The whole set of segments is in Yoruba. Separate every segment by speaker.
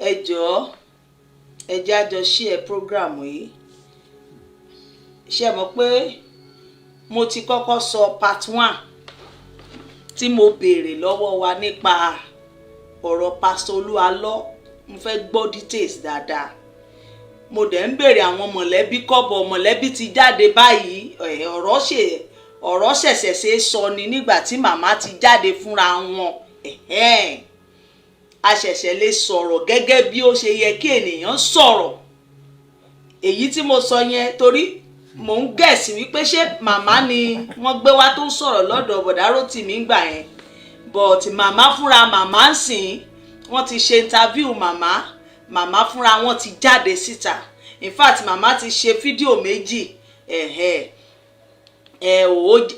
Speaker 1: ẹ jọ̀ọ́ ẹ jẹ́ á jọ share program yìí. Ṣé mọ̀ pé mo ti kọ́kọ́ sọ part 1 tí mo béèrè lọ́wọ́ wa nípa ọ̀rọ̀ Pastor Oluwalo. Mo fẹ́ gbọ́ details dáadáa. Mo dẹ̀ ń béèrè àwọn mọ̀lẹ́bí kọ́bọ̀ mọ̀lẹ́bí ti jáde báyìí. Ọ̀rọ̀ ṣẹ̀ṣẹ̀ ṣe sọ ni nígbà tí màmá ti jáde fúnra wọn. A ṣẹ̀ṣẹ̀ lè sọ̀rọ̀ gẹ́gẹ́ bí ó ṣe yẹ kí ènìyàn sọ̀rọ̀. Èyí tí mo sọ yẹn torí mò ń gẹ̀ẹ́sì wípé ṣé màmá ni wọ́n gbé wá tó ń sọ̀rọ̀ lọ́dọ̀ bọ̀dá Rótìmí gbà yẹn. But màmá fúnra màmá ń sìn wọ́n ti ṣe interview màmá fúnra wọn ti jáde síta. In fact màmá ti ṣe fídíò méjì.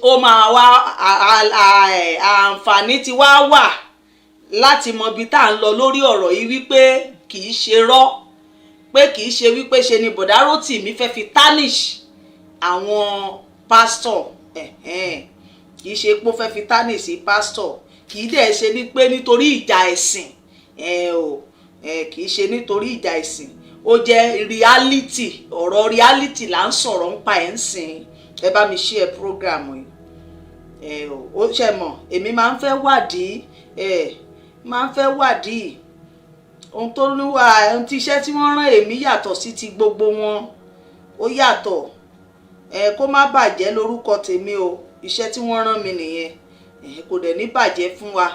Speaker 1: Ó máa wá àǹfààní ti wá wà láti mọ ibi tá à ń lọ lórí ọ̀rọ̀ yìí wípé kì í ṣe rọ́ pé kì í ṣe wípé ṣe ni bọ̀dá Rótìmí fẹ́ fi tarnish àwọn pastor. Kì í ṣe pé ó fẹ́ fi tarnish pastor, kì í dẹ̀ ṣe ní pé nítorí ìjà ẹ̀sìn. Kì í ṣe nítorí ìjà ẹ̀sìn, ó jẹ́ reality. Ọ̀rọ̀ reality là ń sọ̀rọ̀ ń pa ẹ̀ ń sìn. Ẹ bá mi share program yìí. Ó ṣe mọ̀ èmi máa ń fẹ́ wádìí ohun tó níwà ohun tí iṣẹ́ tí wọ́n rán èmi yàtọ̀ sí ti gbogbo wọn. Ó yàtọ̀. Kó má bàjẹ́ lórúkọ tèmi o. Iṣẹ́ tí wọ́n rán mi nìyẹn. Kò dẹ̀ ní bàjẹ́ fún wa.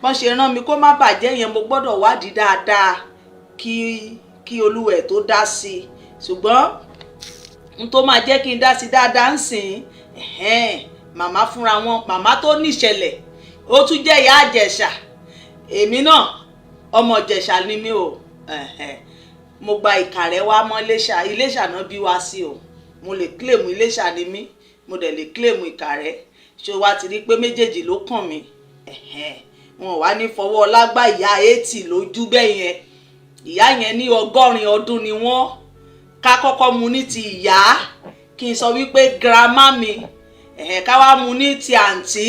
Speaker 1: Bọ́n ṣe rán mi kó má bàjẹ́ yẹn mo gbọ́dọ̀ wádìí dáadáa kí Olúwẹ̀ tó dá sí. Ṣùgbọ́n n tó máa jẹ́ kí n dá sí dáadáa ń sìn. Màmá fúnra wọn, màmá tó níṣẹ̀lẹ̀, ó tún jẹ́ ìyá Ìjẹ̀ṣà. Èmi náà ọmọ Ìjẹ̀ṣà ni mí o. Mo gba Ìkàrẹ́ wá mọ́ Iléṣà náà bí wá sí o. Mo lè claim Iléṣà ni mí, mo dẹ̀ lè claim Ìkàrẹ́. Ṣé wá ti rí pé méjèèjì ló kàn mí. Wọn wá ní fọwọ́ lágbá ìyá 80 lójú bẹ́ẹ̀ yẹn. Ìyá yẹn ní 100 ọdún ni wọ́n. Ká kọ́kọ́ mu ní ti ìyá kí n sọ wípé grandma mi. Ká wá mu ní ti àǹtí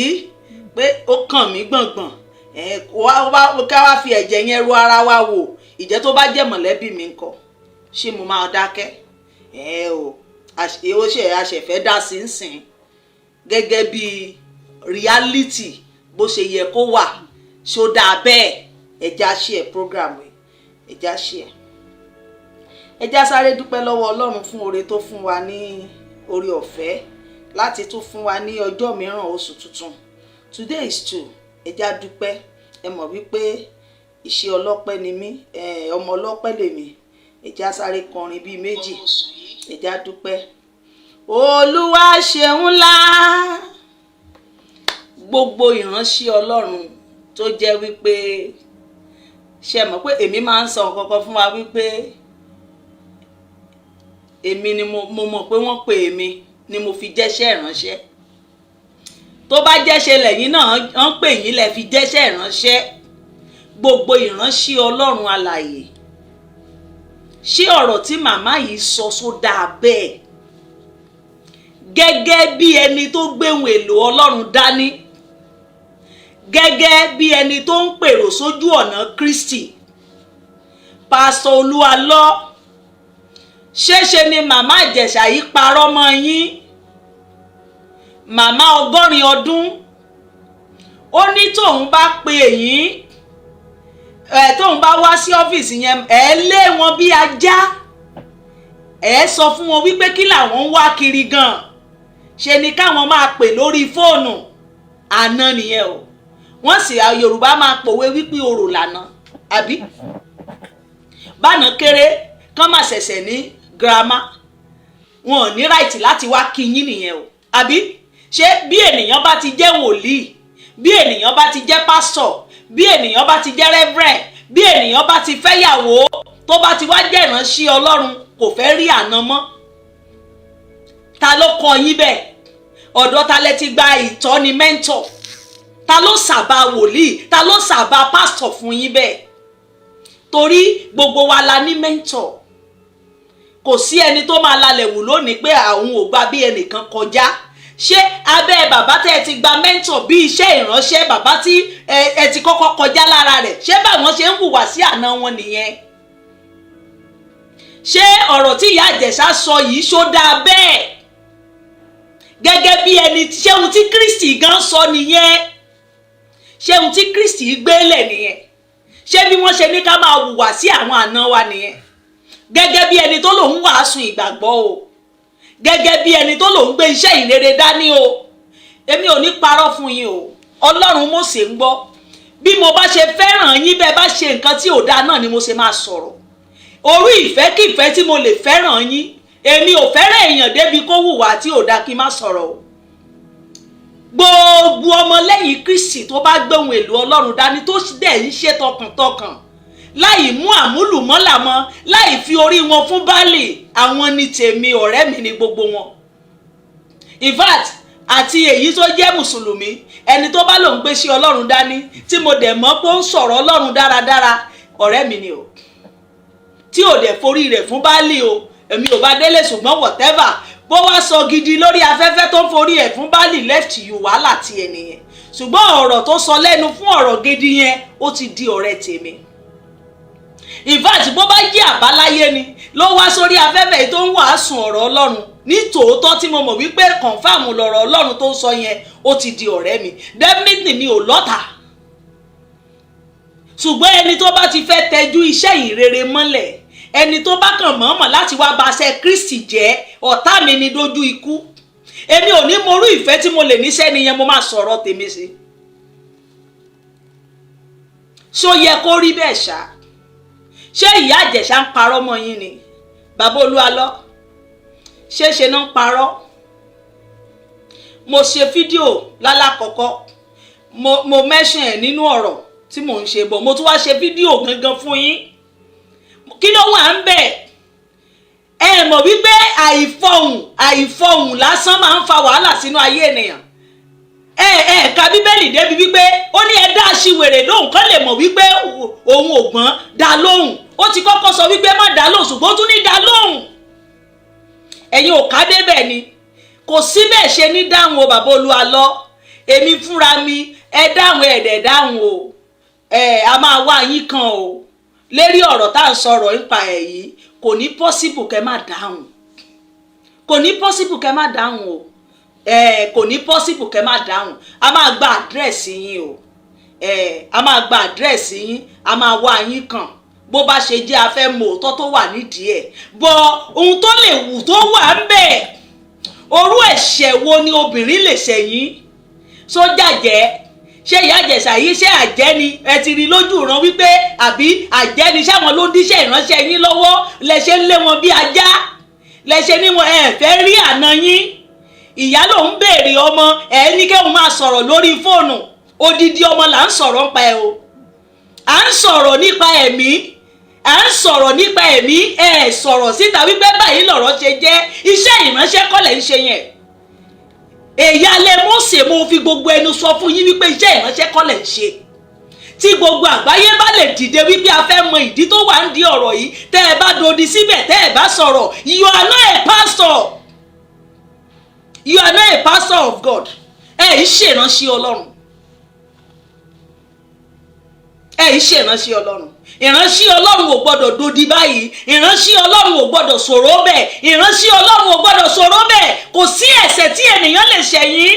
Speaker 1: pé ó kàn mí gbọ̀ngbọ̀n. Ká wá fi ẹ̀jẹ̀ yẹn ru ara wa wò. Ìjẹ́ tó bá jẹ́ mọ̀lẹ́bí mi ńkọ́ ṣé mo máa dákẹ́? Ó ṣe àṣẹfẹ́ dá sí ń sìn gẹ́gẹ́ bí reality bó ṣe yẹ kó wà. Ṣó dáa bẹ́ẹ̀? Ẹja share program yìí. Ẹja share. Ẹja sáré dúpẹ́ lọ́wọ́ Ọlọ́run fún oore tó fún wa ní oore ọ̀fẹ́ láti tún fún wa ní ọjọ́ mìíràn oṣù tuntun. Today is 2. Ẹja dúpẹ́. Ẹ mọ̀ wípé iṣẹ́ ọlọ́pẹ́ ni mí, ọmọ ọlọ́pẹ́ lèmi. Ẹja sáré kọrin bíi méjì. Ẹja dúpẹ́. Olúwa ṣeun ńlá. Gbogbo ìránṣẹ́ Ọlọ́run tó jẹ́ wípé ṣe mọ̀ pé èmi máa ń sọ nǹkan fún wa wípé èmi ni mo mọ̀ pé wọ́n pè mí ni mo fi jẹ́ṣẹ́ ìránṣẹ́. Tó bá jẹ́ṣẹ́ lẹ́yìn náà wọ́n pè yín lẹ fi jẹ́ṣẹ́ ìránṣẹ́. Gbogbo ìránṣẹ́ Ọlọ́run alààyè. Ṣé ọ̀rọ̀ tí màmá yìí sọ sódà bẹ́ẹ̀? Gẹ́gẹ́ bí ẹni tó gbéhùn èlò Ọlọ́run dání. Gẹ́gẹ́ bí ẹni tó ń pèrò sójú ọ̀nà Kristi. Pastor Oluwalo. Ṣéṣe ni màmá Ìjẹ̀ṣà yìí parọ́ mọ́ yín? Màmá 100 ọdún. Ó ní tóun bá pe yín, tóun bá wá sí ọ́fíìsì yẹn, ẹ lé wọn bí ajá. Ẹ sọ fún wọn wípé kí làwọn ń wá kiri gan. Ṣe ni káwọn máa pè lórí fóònù. Àná nìyẹn o. Wọ́n sì Yorùbá máa pòwe wípé orò lànà. Àbí? Bánà kéré kán máa ṣẹ̀ṣẹ̀ ní grandma. Wọn ò ní right láti wá kí yín nìyẹn o. Àbí? Ṣé bí ènìyàn bá ti jẹ́ wòlíì, bí ènìyàn bá ti jẹ́ pastor, bí ènìyàn bá ti jẹ́ reverend, bí ènìyàn bá ti fẹ́yàwó, tó bá ti wá jẹ́ ìránṣẹ́ Ọlọ́run kò fẹ́ rí àná mọ́. Ta ló kọ́ yín bẹ́ẹ̀? Ọ̀dọ̀ ta lẹ ti gba ìtọ́ni mentor? Ta ló sàbà wòlíì? Ta ló sàbà pastor fún yín bẹ́ẹ̀? Torí gbogbo wa la ní mentor. Kò sí ẹni tó máa lalẹ̀ wù lónìí pé àwọn ò gba bí ẹnìkan kọjá. Ṣé abẹ́ bàbá tẹ́ ti gba mentor bí iṣẹ́ ìránṣẹ́ bàbá tí ẹ ti kọ́kọ́ kọjá lára rẹ̀? Ṣé báwọn ṣe ń hùwà sí àná wọn nìyẹn? ṣé ọ̀rọ̀ tí ìyá Ìjẹ̀ṣà sọ yìí ṣó dáa bẹ́ẹ̀? Gẹ́gẹ́ bí ẹni ṣé ohun tí Kristi gan sọ nìyẹn? Ṣé ohun tí Kristi gbélẹ̀ nìyẹn? Ṣé bí wọ́n ṣe ní ká máa hùwà sí àwọn àna wa nìyẹn? Gẹ́gẹ́ bí ẹni tó lòun wàásù ìgbàgbọ́ o, gẹ́gẹ́ bí ẹni tó lòun gbé iṣẹ́ ìrere dání o. Èmi ò ní parọ́ fún yín o, Ọlọ́run Mósè ń gbọ́. Bí mo bá ṣe fẹ́ràn yín bẹ́ẹ̀ bá ṣe nǹkan tí ò dáa náà ni mo ṣe máa sọ̀rọ̀. Orí ìfẹ́ kí ìfẹ́ tí mo lè fẹ́ràn yín, èmi ò fẹ́ràn èèyàn débi kó hùwà tí ò dáa kí n má sọ̀rọ̀ o. Gbogbo ọmọlẹ́yìn Kristi tó bá gbé ohun èlò Ọlọ́run dání tó dẹ̀ ń ṣe tọkàntọkàn, láì mú àmúlùmọ́là mọ́, láì fi orí wọn fún Báálì, àwọn ni tèmi, ọ̀rẹ́ mi ni gbogbo wọn. In fact, àti èyí tó jẹ́ mùsùlùmí, ẹni tó bá lòun gbé sí Ọlọ́run dání tí mo dẹ̀ mọ̀ pé ó ń sọ̀rọ̀ Ọlọ́run dáradára, ọ̀rẹ́ mi ni o. Tí ò dẹ̀ forí rẹ̀ fún Báálì o, èmi ò bá délé, ṣùgbọ́n whatever, bó wá sọ gidi lórí afẹ́fẹ́ tó ń forí ẹ̀ fún Báálì left you, wàhálà ti ẹ̀ nìyẹn. Ṣùgbọ́n ọ̀rọ̀ tó sọ lẹ́nu fún ọ̀rọ̀ gidi yẹn, ó ti di ọ̀rẹ́ tèmi. In fact, bó bá jẹ́ àbáláyé ni ló wá sórí afẹ́fẹ́ tó ń wàásù ọ̀rọ̀ Ọlọ́run ní tòótọ́ tí mo mọ̀ wípé confam lọ̀rọ̀ Ọlọ́run tó ń sọ yẹn, ó ti di ọ̀rẹ́ mi. Definitely mi ò lọ́tà. Ṣùgbọ́n ẹni tó bá ti fẹ́ tẹjú iṣẹ́ ìrere mọ́lẹ̀, ẹni tó bá kàn mọ̀ọ́mọ̀ láti wá baṣẹ́ Kristi jẹ́, ọ̀tá mi ni dójú ikú. Èmi ò ní morú ìfẹ́ tí mo lè níṣẹ́ nìyẹn, mo máa sọ̀rọ̀ tèmi sí. Ṣó yẹ kó rí bẹ́ẹ̀ ṣá? Ṣé ìyá Ìjẹ̀ṣà ń parọ́ mọ́ yín ni? Bàbá Olúalọ́, ṣé náà ń parọ́? Mo ṣe fídíò lálákọ̀ọ́kọ́, mo mention ẹ̀ nínú ọ̀rọ̀ tí mò ń ṣe bọ̀, mo tún wá ṣe fídíò gangan fún yín. Kí ló wà ń bẹ̀? Ẹ mọ̀ wípé àìfọhùn lásán máa ń fa wàhálà sínú ayé ènìyàn. Ka Bíbélì débi wípé ó ní ẹ dá aṣiwèrè lóhùn kán lè mọ̀ wípé òun ò gbọ́n, dá lóhùn. Ó ti kọ́kọ́ sọ wípé má dá lóhùn, ṣùgbọ́n ó tún ní dá lóhùn. Ẹ̀yin ò ká débẹ̀ ni. Kò sí bẹ́ẹ̀ ṣe ní dáhùn o bàbá Olúalọ́. Èmi fúnra mi, ẹ dáhùn ẹ̀dẹ̀ dáhùn o. A máa wá yín kan o. Lérí ọ̀rọ̀ tá à ń sọ̀rọ̀ nípa ẹ̀ yìí, kò ní possible kẹ́ má dáhùn. Kò ní possible kẹ́ má dáhùn o. Kò ní possible kẹ́ má dáhùn. A máa gba àdírẹ́sì yín o. A máa gba àdírẹ́sì yín, a máa wá yín kan. Bó bá ṣe jẹ́ afẹ́ mọ̀ òótọ́ tó wà nídìí ẹ̀. Bọ̀ ohun tó lè wù tó wà ń bẹ̀. Orú ẹ̀ṣẹ̀ wo ni obìnrin lè ṣẹ̀yìn? Sójà jẹ́. Ṣé ìyá Ìjẹ̀ṣà yìí ṣé àjẹ́ ni? Ẹ ti rí lójú ìran wípé àbí àjẹ́ ni ṣáwọn ló díṣẹ́ ìránṣẹ́ yín lọ́wọ́, lẹ ṣe ń lé wọn bí ajá, lẹ ṣe ní wọn fẹ́ rí àna yín. Ìyá ló ń béèrè ọmọ, ní kéwọn máa sọ̀rọ̀ lórí fóònù. Odidi ọmọ là ń sọ̀rọ̀ nípa ẹ o. À ń sọ̀rọ̀ nípa ẹ̀mí, à ń sọ̀rọ̀ nípa ẹ̀mí, sọ̀rọ̀ síta wípé báyìí lọ̀rọ̀ ṣe jẹ́, iṣẹ́ ìránṣẹ́ kọ́ lẹ̀ ń ṣe yẹn. Èyálé Mósè mo fi gbogbo ẹnu sọ fún yín wípé iṣẹ́ ìránṣẹ́ kọ́ lẹ̀ ń ṣe. Tí gbogbo àgbáyé bá lè dìde wípé a fẹ́ mọ ìdí tó wà ń di ọ̀rọ̀ yìí, tẹ́ ẹ bá dodi síbẹ̀, tẹ́ ẹ bá sọ̀rọ̀, you are not a pastor. You are not a pastor of God. Ń ṣèránṣẹ́ Ọlọ́run. Ń ṣèránṣẹ́ Ọlọ́run. Ìránṣẹ́ Ọlọ́run ò gbọ́dọ̀ dodi báyìí. Ìránṣẹ́ Ọlọ́run ò gbọ́dọ̀ sọ̀rọ̀ bẹ́ẹ̀. Ìránṣẹ́ Ọlọ́run ò gbọ́dọ̀ sọ̀rọ̀ bẹ́ẹ̀. Kò sí ẹ̀ṣẹ̀ tí ènìyàn lè ṣẹ̀yìn.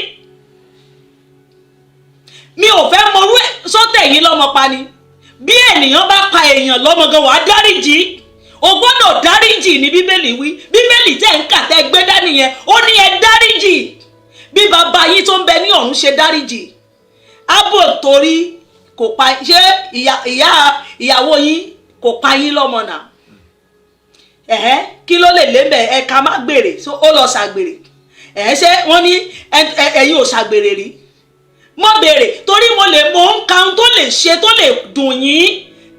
Speaker 1: Mi ò fẹ́ mọrú sọ́tẹ̀ yìí lọ́mọ pa ni. Bí ènìyàn bá pa èèyàn lọ́mọ gan, wàá dáríjì. O gbọ́dọ̀ dáríjì ní Bíbélì wí. Bíbélì tẹ́ ń kà tẹ́ gbé dání yẹn, ó ní ẹ dáríjì. Bí bàbá yín tó ń bẹ ní ọ̀run ṣe dáríjì. Ábò torí kò pa, ṣé ìyàwó yín kò pa yín lọ́mọ náà? Kí ló lè lé mbẹ̀? Ẹ̀ka má gbèrè, ó lọ ṣàgbèrè. Ṣé wọ́n ní ẹ̀yin ò ṣàgbèrè rí? Mo béèrè torí mo ń ka ohun tó lè ṣe tó lè dùn yín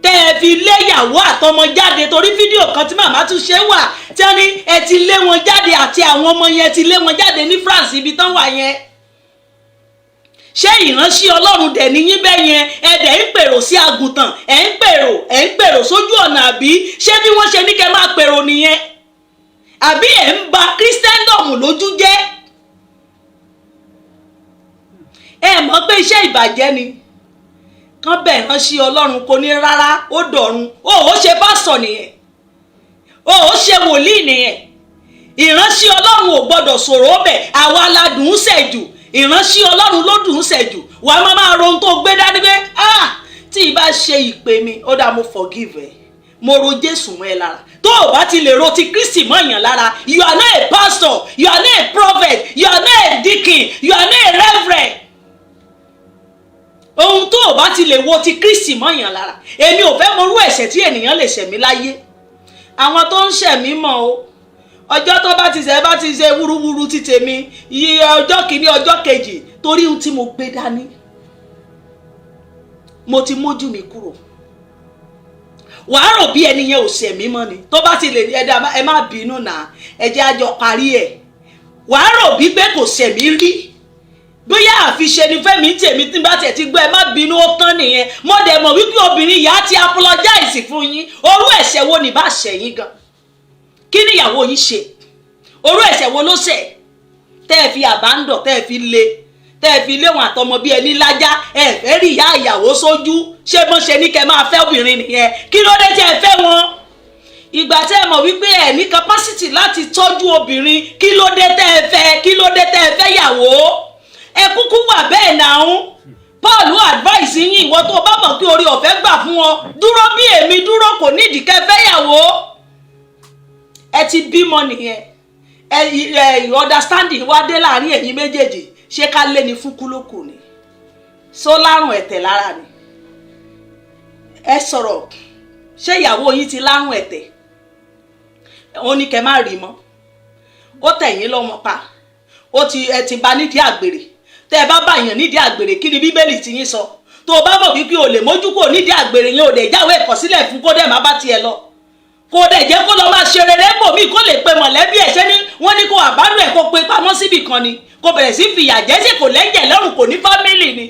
Speaker 1: tẹ́ ẹ fi léyàwó àtọmọ jáde, torí fídíò kan tí màmá tún ṣe wà tí wọ́n ní ẹ ti lé wọn jáde àti àwọn ọmọ yẹn ti lé wọn jáde ní France ibi tán wà yẹn. Ṣé ìránṣẹ́ Ọlọ́run dẹ̀ ní yín bẹ́ẹ̀ yẹn? Ẹ dẹ̀ ń pèrò sí àgùntàn, ẹ ń pèrò sójú ọ̀nà àbí? Ṣé bí wọ́n ṣe ní kẹ́ máa pèrò nìyẹn? Àbí ẹ̀ ń ba Christendom lójú jẹ́? Ẹ mọ̀ pé iṣẹ́ ìbàjẹ́ ni. Kán bẹ̀ ìránṣẹ́ Ọlọ́run kò ní rárá, ó dọ̀run. Ó ṣe pásítọ̀ nìyẹn.
Speaker 2: ó ṣe wòlíì nìyẹn. Ìránṣẹ́ Ọlọ́run ò gbọ́dọ̀ sọ̀rọ̀ bẹ̀, àwa la dùn ún ṣẹ̀jù, ìránṣẹ́ Ọlọ́run ló dùn ún ṣẹ̀jù. Wà á máa ro ohun tó gbé dání pé tí ì bá ṣe ìpè mi ó dá mo forgive ẹ, mo ro Jésù mọ́ ẹ lára. Tó o bá ti lè ro ti Kristi mọ́ èèyàn lára, you are not a pastor, you are not a prophet, you are not a deacon, you are not a reverend. Ohun tó o bá ti lè wo ti Kristi mọ́ èèyàn lára, èmi ò fẹ́ mọrú ẹ̀ṣẹ̀ tí ènìyàn lè ṣẹ̀ mí láyé. Àwọn tó ń ṣẹ̀ mí mọ̀ o, ọjọ́ tó bá ti ṣe wúrúwúrú ti tèmi, iye ọjọ́ kìíní ọjọ́ kejì, torí ohun tí mo gbé dání mo ti mójú mi kúrò. Wàá rò bí ẹni yẹn ò ṣẹ̀ mí mọ́ ni, tó bá ti lè ẹ má bínú náà, ẹ jẹ́ àjọ parí ẹ̀. Wàá rò bí pé kò ṣẹ̀ mí rí, bóyá àfiṣe ni fẹ́mi tèmi tí bá tẹ̀ ti gbọ́ ẹ má bínú ó tán nìyẹn. Mo dẹ̀ mọ̀ wípé obìnrin yìí á ti apologize fún yín. Orú ẹ̀ṣẹ̀ wo ni bá ṣẹ̀ yín gan? Kí ni ìyàwó yín ṣe? Orú ẹ̀ṣẹ̀ wo ló ṣẹ̀? Tẹ́ ẹ fi àbándọ̀, tẹ́ ẹ fi lé, tẹ́ ẹ fi lé wọn àtọmọ bí ẹni lájá, ẹ fẹ́ rí ìyá ìyàwó sójú. Ṣé bọ́n ṣe ní kẹ́ máa fẹ́ obìnrin nìyẹn? Kí ló dé tẹ́ ẹ fẹ́ wọn? Ìgbà tẹ́ ẹ mọ̀ wípé ẹ ní capacity láti tọ́jú obìnrin, kí ló dé tẹ́ ẹ fẹ́? Kí ló dé tẹ́ ẹ fẹ́ yàwó? Ẹ kúkú wà bẹ́ẹ̀ náà. Paul advice yín, ìwọ tó bá mọ̀ pé orí ọ̀fẹ́ gbà fún ọ, dúró bí èmi dúró, kò nídìí kẹ́ fẹ́ yàwó. Ẹ ti bímọ nìyẹn. Understanding wá dé láàrin ẹ̀yin méjèèjì. Ṣé ká lé ní fún kúlókù ni? Só lárùn ẹ̀tẹ̀ lára ni? Ẹ sọ̀rọ̀, ṣé ìyàwó yín ti lárùn ẹ̀tẹ̀? Ó ní kẹ́ má rí mọ́. Ó tẹ̀yìn lọ́mọ pa. Ẹ ti bá nídìí àgbèrè. Tẹ́ ẹ bá bá yàn nídìí àgbèrè, kí ni Bíbélì ti yín sọ? Tó o bá mọ̀ wípé o lè mójú kúrò nídìí àgbèrè yẹn, o lè jáwé ìkọ̀sílẹ̀ fún kó dẹ̀ má bá tiẹ̀ lọ. Kó dẹ̀ jẹ́ kó lọ máa ṣe rere bòmí, kó lè pe mọ̀lẹ́bí ẹ̀. Ṣé ni wọ́n ní kó àbádùn ẹ̀ kó pe pamọ́ síbì kan ni? Kó bẹ̀rẹ̀ sí fìyà jẹ, ṣé kò lẹ́jẹ̀ lọ́rùn, kò ní fámìlì ni?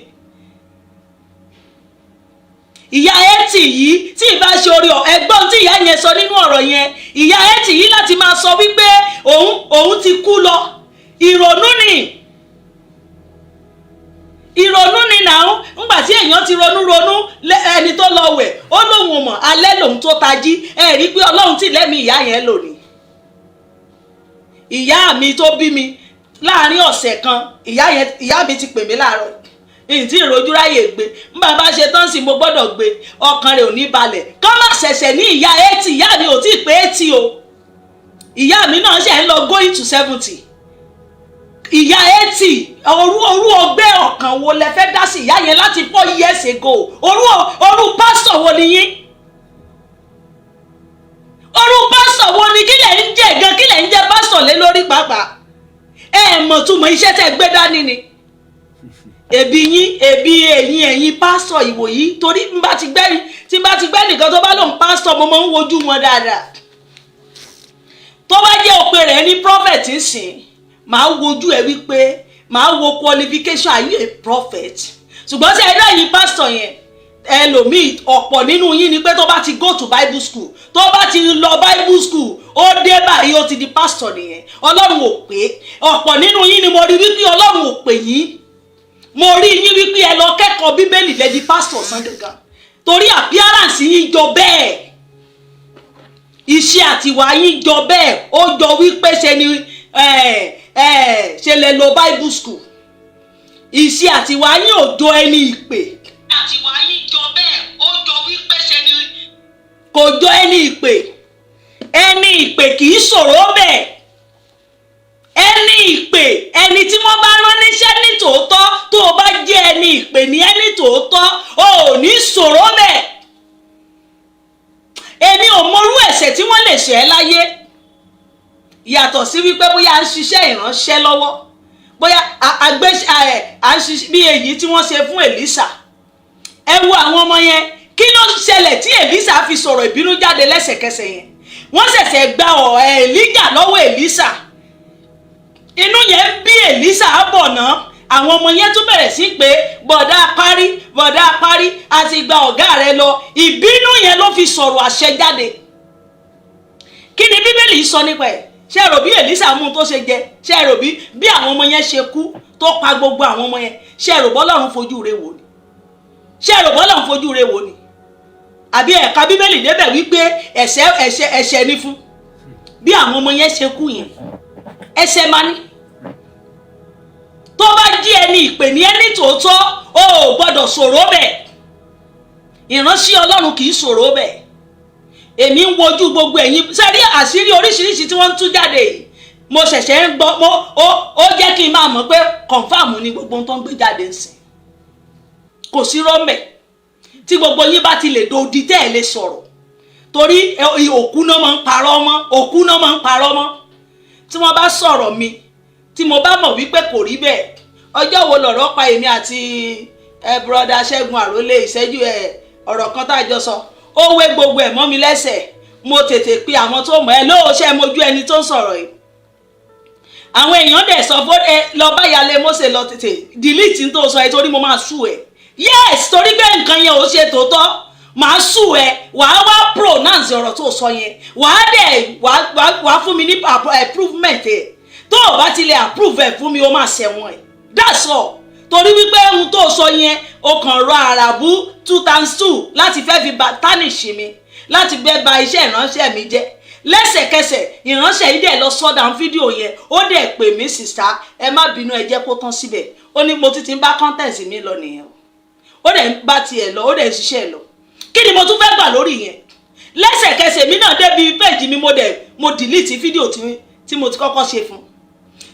Speaker 2: Ìyá Ẹ́tì yìí tí ìbá ṣe orí ẹgbọ́n tí ìyá yẹn sọ nínú ọ̀rọ̀ yẹn, ìyá Ẹ́tì yìí láti máa sọ wípé òun ti kú lọ. Ìrònú ni náà. Ńgbà tí èèyàn ti ronú ẹni tó lọ wẹ̀, ó lóun mọ̀ alẹ́ lòun tó tají. Ẹ rí pé Ọlọ́run tí lẹ́mìí ìyá yẹn lò ní. Ìyá mi tó bí mi láàrin ọ̀sẹ̀ kan, ìyá mi ti pè mí láàárọ̀, ìtì ìrojú ráyè gbé. Nígbà bá ṣe tán sí mo gbọ́dọ̀ gbé, ọkàn rẹ̀ ò ní balẹ̀. Kọ́ má ṣẹ̀ṣẹ̀ ní ìyá 80, ìyá mi ò tí ì pé 80 o. Ìyá mi náà ṣe ń lọ going to 70. Ìyá 80, orú ọgbẹ́ ọkàn wo lẹ fẹ́ dá sí ìyá yẹn láti 4 years ago? Orú pásítọ̀ wo ni yín? Orú pásítọ̀ wo ni? Kí lẹ̀ ń jẹ́ gan? Kí lẹ̀ ń jẹ́ pásítọ̀ lé lórí pàápàá? Ẹ mọ̀ túmọ̀ iṣẹ́ tẹ́ gbé dání ni. Ẹ̀yin pásítọ̀ ìwòyí, torí tí bá ti gbẹ́ nìkan tó bá lóun pásítọ̀, mo máa ń wojú wọn dáadáa. Tó bá jẹ́ òpè rẹ̀ ní prophet ń sìn, màá wojú ẹ wípé màá wo qualification, are you a prophet? Ṣùgbọ́n tí ẹ̀dá yìí pásítọ̀ yẹn, ẹlòmíì ọ̀pọ̀ nínú yín ni pé tó bá ti go to Bible school, tó bá ti lọ Bible school, ó dé báyìí ó ti di pásítọ̀ nìyẹn. Ọlọ́run ò pé. Ọ̀pọ̀ nínú yín ni mo rí wípé Ọlọ́run ò pè yín. Mo rí yín wípé ẹ lọ kẹ́kọ̀ọ́ Bíbélì lẹ di pásítọ̀ sán gangan. Torí appearance yín jọ bẹ́ẹ̀. Iṣẹ́ àtiwá yín jọ bẹ́ẹ̀. Ó jọ wípé ṣe ni ṣe lè lọ Bible school. Iṣẹ́ àtiwá yín ò jọ ẹni ìpè. Àtiwá yín jọ bẹ́ẹ̀. Ó jọ wípé ṣe ni kò jọ ẹni ìpè. Ẹni ìpè kì í sọ̀rọ̀ bẹ́ẹ̀. Ẹni ìpè, ẹni tí wọ́n bá rán níṣẹ́ ní tòótọ́, tó o bá jẹ́ ẹni ìpè ní ẹni tòótọ́, o ò ní sọ̀rọ̀ bẹ́ẹ̀. Èmi ò mọrú ẹ̀ṣẹ̀ tí wọ́n lè ṣe ẹ́ láyé. Yàtọ̀ sí wípé bóyá à ń ṣiṣẹ́ ìránṣẹ́ lọ́wọ́, bóyá à ń ṣiṣẹ́ bí èyí tí wọ́n ṣe fún Èlísà. Ẹ wo àwọn ọmọ yẹn, kí ló ṣẹlẹ̀ tí Èlísà fi sọ̀rọ̀ ìbínú jáde lẹ́sẹ̀kẹsẹ̀ yẹn? Wọ́n ṣẹ̀ṣẹ̀ gba Èlíjà lọ́wọ́ Èlísà. Inú yẹn ń bí Èlísà bọ̀ náà. Àwọn ọmọ yẹn tún bẹ̀rẹ̀ sí pé bọ̀dá parí àti gba ọ̀gá rẹ lọ. Ìbínú yẹn ló fi sọ̀rọ̀ àṣẹ jáde. Kí ni Bíbélì sọ nípa ẹ̀? Ṣé ẹ rò bí Èlísà mú tó ṣe jẹ? Ṣé ẹ rò bí àwọn ọmọ yẹn ṣe kú tó pa gbogbo àwọn ọmọ yẹn? Ṣé ẹ rò bọ́lọ́run fojú rẹ̀ wò ni? Ṣé ẹ rò bọ́lọ́run fojú rẹ̀ wò ni? Àbí ẹ̀ka Bíbélì débẹ̀ wípé ẹ̀ṣẹ̀ ní fún. bí àwọn ọmọ yẹn ṣe kú yẹn ẹsẹ̀ máa ní. Tó bá jí ẹni ìpè ní ẹni tòótọ́ o ò gbọ́dọ̀ sọ̀rọ̀ bẹ́ẹ̀. Ìránṣẹ́ Ọlọ́run kì í sọ̀rọ̀ bẹ́ẹ̀. Èmi ń wojú gbogbo ẹ̀yin sẹ́rí àṣírí oríṣiríṣi tí wọ́n ń tú jáde yìí mo ṣẹ̀ṣẹ̀ ń gbọ́ ó jẹ́ kí n máa mọ̀ pé confam ni gbogbo ohun tó ń gbé jáde ń sìn. Kò sí rọ́mẹ̀ tí gbogbo yín bá ti lè dòdì tẹ́ ẹ̀ lè sọ̀rọ̀ torí òkú náà máa ń parọ́ mọ́ tí wọ́n bá sọ̀rọ̀ mi tí mo bá mọ̀ wípé kò rí bẹ́ẹ̀ ọjọ́ wo lọ̀rọ̀ pa èmi àti broda Ṣẹ́gun Àrólé ìṣẹ́jú ọ̀rọ̀ kan tá a jọ sọ ó wé gbogbo ẹ̀ mọ́ mi lẹ́sẹ̀ mo tètè pe àwọn tó mọ̀ ẹ́ lóòṣẹ́ mojú ẹni tó ń sọ̀rọ̀ yìí àwọn èèyàn dẹ̀ sọ fún lọ bá Ìyálé Mósè lọ tètè delete tó sọ ẹ torí mo máa sú ẹ yes torí pé nǹkan yẹn ò ṣe tòótọ́ màá sú ẹ wàá wá pronounce ọ̀rọ̀ tó sọ yẹn wàá fún mi ní improvement ẹ tó o bá ti lè approve ẹ fún mi ó máa ṣẹ̀wọ̀n ẹ that's all torí wípé ohun tó sọ yẹn o kàn rọ àràbù 2x2 láti fẹ́ fi tarnish mi láti gbé ba iṣẹ́ ìránṣẹ́ mi jẹ́ lẹ́sẹ̀kẹsẹ̀ ìránṣẹ́ yìí dẹ̀ lọ sọ́dà fídíò yẹn ó dẹ̀ pè mí sista ẹ má bínú ẹ jẹ́ kó tán síbẹ̀ ó ní mo ti ń bá content mi lọ nìyẹn ó dẹ̀ ń bá tiẹ̀ lọ ó dẹ̀ ń ṣiṣẹ́ lọ kí ni mo tún fẹ́ gbà lórí yẹn lẹ́sẹ̀kẹsẹ̀ mi náà débi péjì mi mo delete fídíò tí mo ti kọ́kọ́ ṣe fún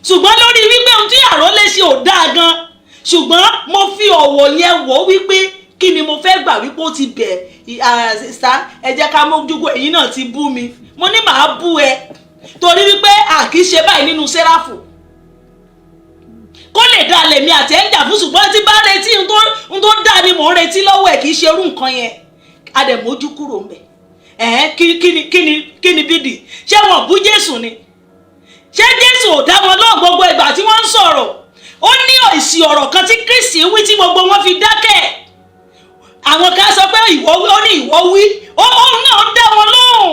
Speaker 2: ṣùgbọ́n lórí wípé ohun tí Àrólé ṣe ò dáa gan ṣùgbọ́n mo fi ọ̀wọ̀ yẹn wò wípé kí ni mo fẹ́ gbà wípé ó ti bẹ̀ sista ẹ jẹ́ ká mójúgbò èyí náà ti bú mi mo ní màá bú ẹ torí wípé kì í ṣe báyìí nínú Séráfù kó lè dá lèmi àti ẹ̀ ń jà fún ṣùgbọ́n tí bá retí n tó dá ni mò ń retí lọ́wọ́ ẹ̀ kì í ṣe irú nǹkan yẹn adẹ̀mójú kúrò ń bẹ̀ kí ni bídì ṣé wọn bú Jésù ni ṣé Jésù ò dá wọn lọ́wọ́ gbogbo ìgbà tí wọ́n ń sọ̀rọ̀ ó ní èsì ọ̀rọ̀ kan tí Kristi wí tí gbogbo wọn fi dákẹ́ àwọn kan sọ pé ìwọ wí ó ní ìwọ wí òun náà dá wọn lóhùn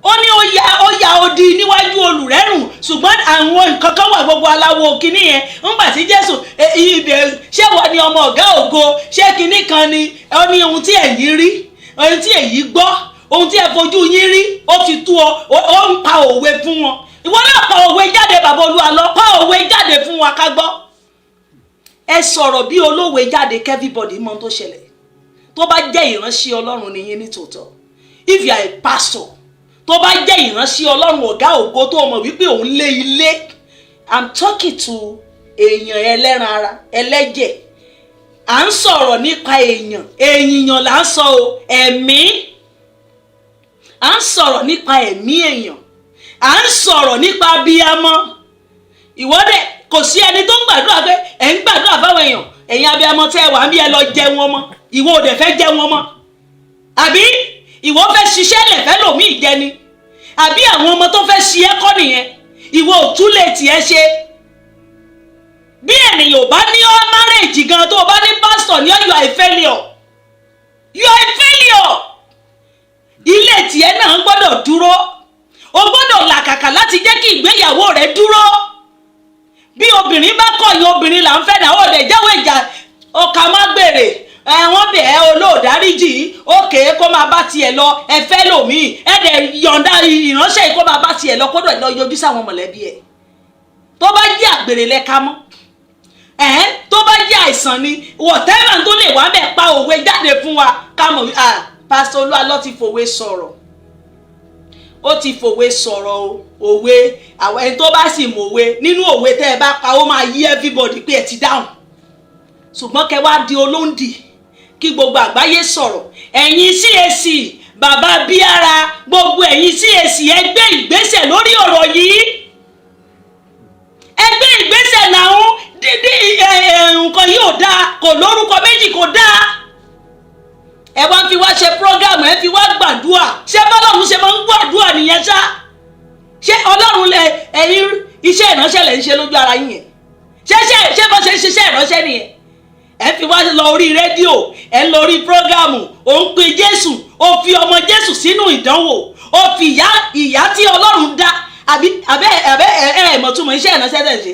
Speaker 2: ó ní ó ya odi níwájú olùrẹ́rùn ṣùgbọ́n àwọn nǹkan kan wà gbogbo aláwo kínní yẹn ńgbà tí Jésù ibẹ̀ ṣé wọ́n ní ọmọ ọ̀gá ògo ṣé kínní kan ni ó ní ohun tí ẹ̀yin rí ohun tí èyí gbọ́ ohun tí ẹ fojú yín rí ó ti tú ó ń pa òwe fún wọn ìwọ náà pa òwe jáde bàbá Olúwa lọ pa òwe jáde fún wa ká gbọ́ ẹ sọ̀rọ̀ bí olówe jáde kẹ́fíbọ̀dì mọ́ tó ṣẹlẹ̀ tó bá jẹ́ ìránṣẹ́ Ọlọ́run nìyẹn ní tòótọ́ if you are a pastor tó bá jẹ́ ìránṣẹ́ Ọlọ́run ọ̀gá ògo tó mọ̀ wípé òun lé ilé I'm talking to èèyàn ẹlẹ́ran ara ẹlẹ́jẹ̀ à ń sọ̀rọ̀ nípa èèyàn là ń sọ o ẹ̀mí à ń sọ̀rọ̀ nípa ẹ̀mí èèyàn à ń sọ̀rọ̀ nípa abiyamọ ìwọ́dẹ̀ kò sí ẹni tó ń gbàdúrà pé ẹ̀ ń gbàdúrà fáwọn èèyàn ẹ̀yin abiyamọ tẹ́ ẹ wà ń bí ẹ lọ jẹ wọn mọ́ ìwọ ò dẹ̀ fẹ́ jẹ wọn mọ́ àbí ìwọ fẹ́ ṣiṣẹ́ lẹ̀ fẹ́ lòmíì jẹ ni àbí àwọn ọmọ tó fẹ́ ṣe ẹ́ kọ́ nìyẹn ìwọ ò tún lè tiẹ̀ ṣe bí ènìyàn ò bá ní ọ́ márèèjì gan tó o bá ní pásítọ̀ ní you are a failure you are a failure ilé tiẹ̀ náà gbọ́dọ̀ dúró o gbọ́dọ̀ làkàkà láti jẹ́ kí ìgbéyàwó rẹ dúró bí obìnrin bá kọ̀yìn obìnrin là ń fẹ́ dà ó lè jáwé ìjà ọkà má gbèrè wọ́n bẹ̀ ẹ́ olóòdáríjì òkè kó máa bá tiẹ̀ lọ ẹ fẹ́ lòmíì ẹ dẹ̀ yọ̀ǹda ìránṣẹ́ kó máa bá tiẹ̀ lọ kó dọ̀ lọ yọjú sáwọn mọ̀lẹ́bí ẹ̀ tó bá jẹ́ àgbèrè lẹ́ka mọ́ tó bá jẹ́ àìsàn ni whatever tó lè wá bẹ̀ pa òwe jáde fún wa ká mọ̀ pásítọ̀ Olúwa ló ti fòwe sọ̀rọ̀ ó ti fòwe sọ̀rọ̀ òwe àwọn ẹni tó bá sì mọ̀wé nínú òwe tẹ́ ẹ bá pa ó máa yí everybody pé ẹ ti dáhùn ṣùgbọ́n kẹ wá di olóńdì kí gbogbo àgbáyé sọ̀rọ̀ ẹ̀yin CAC bàbá bíára gbogbo ẹ̀yin CAC ẹ gbé ìgbésẹ̀ lórí ọ̀rọ̀ yìí ẹ gbé ìgbésẹ̀ làwọn dídí nǹkan yìí ò dáa kò lórúkọ méjì kò dáa ẹ wá fi wá ṣe program ẹ fi wá gbàdúrà ṣé bọ́lọ́run ṣe máa ń gbàdúrà nìyẹn ṣá ṣé Ọlọ́run ẹ̀yin iṣẹ́ ìránṣẹ́ lẹ̀ ń ṣe lójú ara yín yẹn ṣé bọ́ ṣe ń ṣiṣẹ́ ìránṣẹ́ nìyẹn ẹ fi wá lọ orí rédíò ẹ lọ orí prógámù ò ń pe Jésù ó fi ọmọ Jésù sínú ìdánwò ó fi ìyá tí Ọlọ́run dá àbí ẹ̀mọ̀túnmọ̀ iṣẹ́ ìránṣẹ́ tẹ̀ ṣe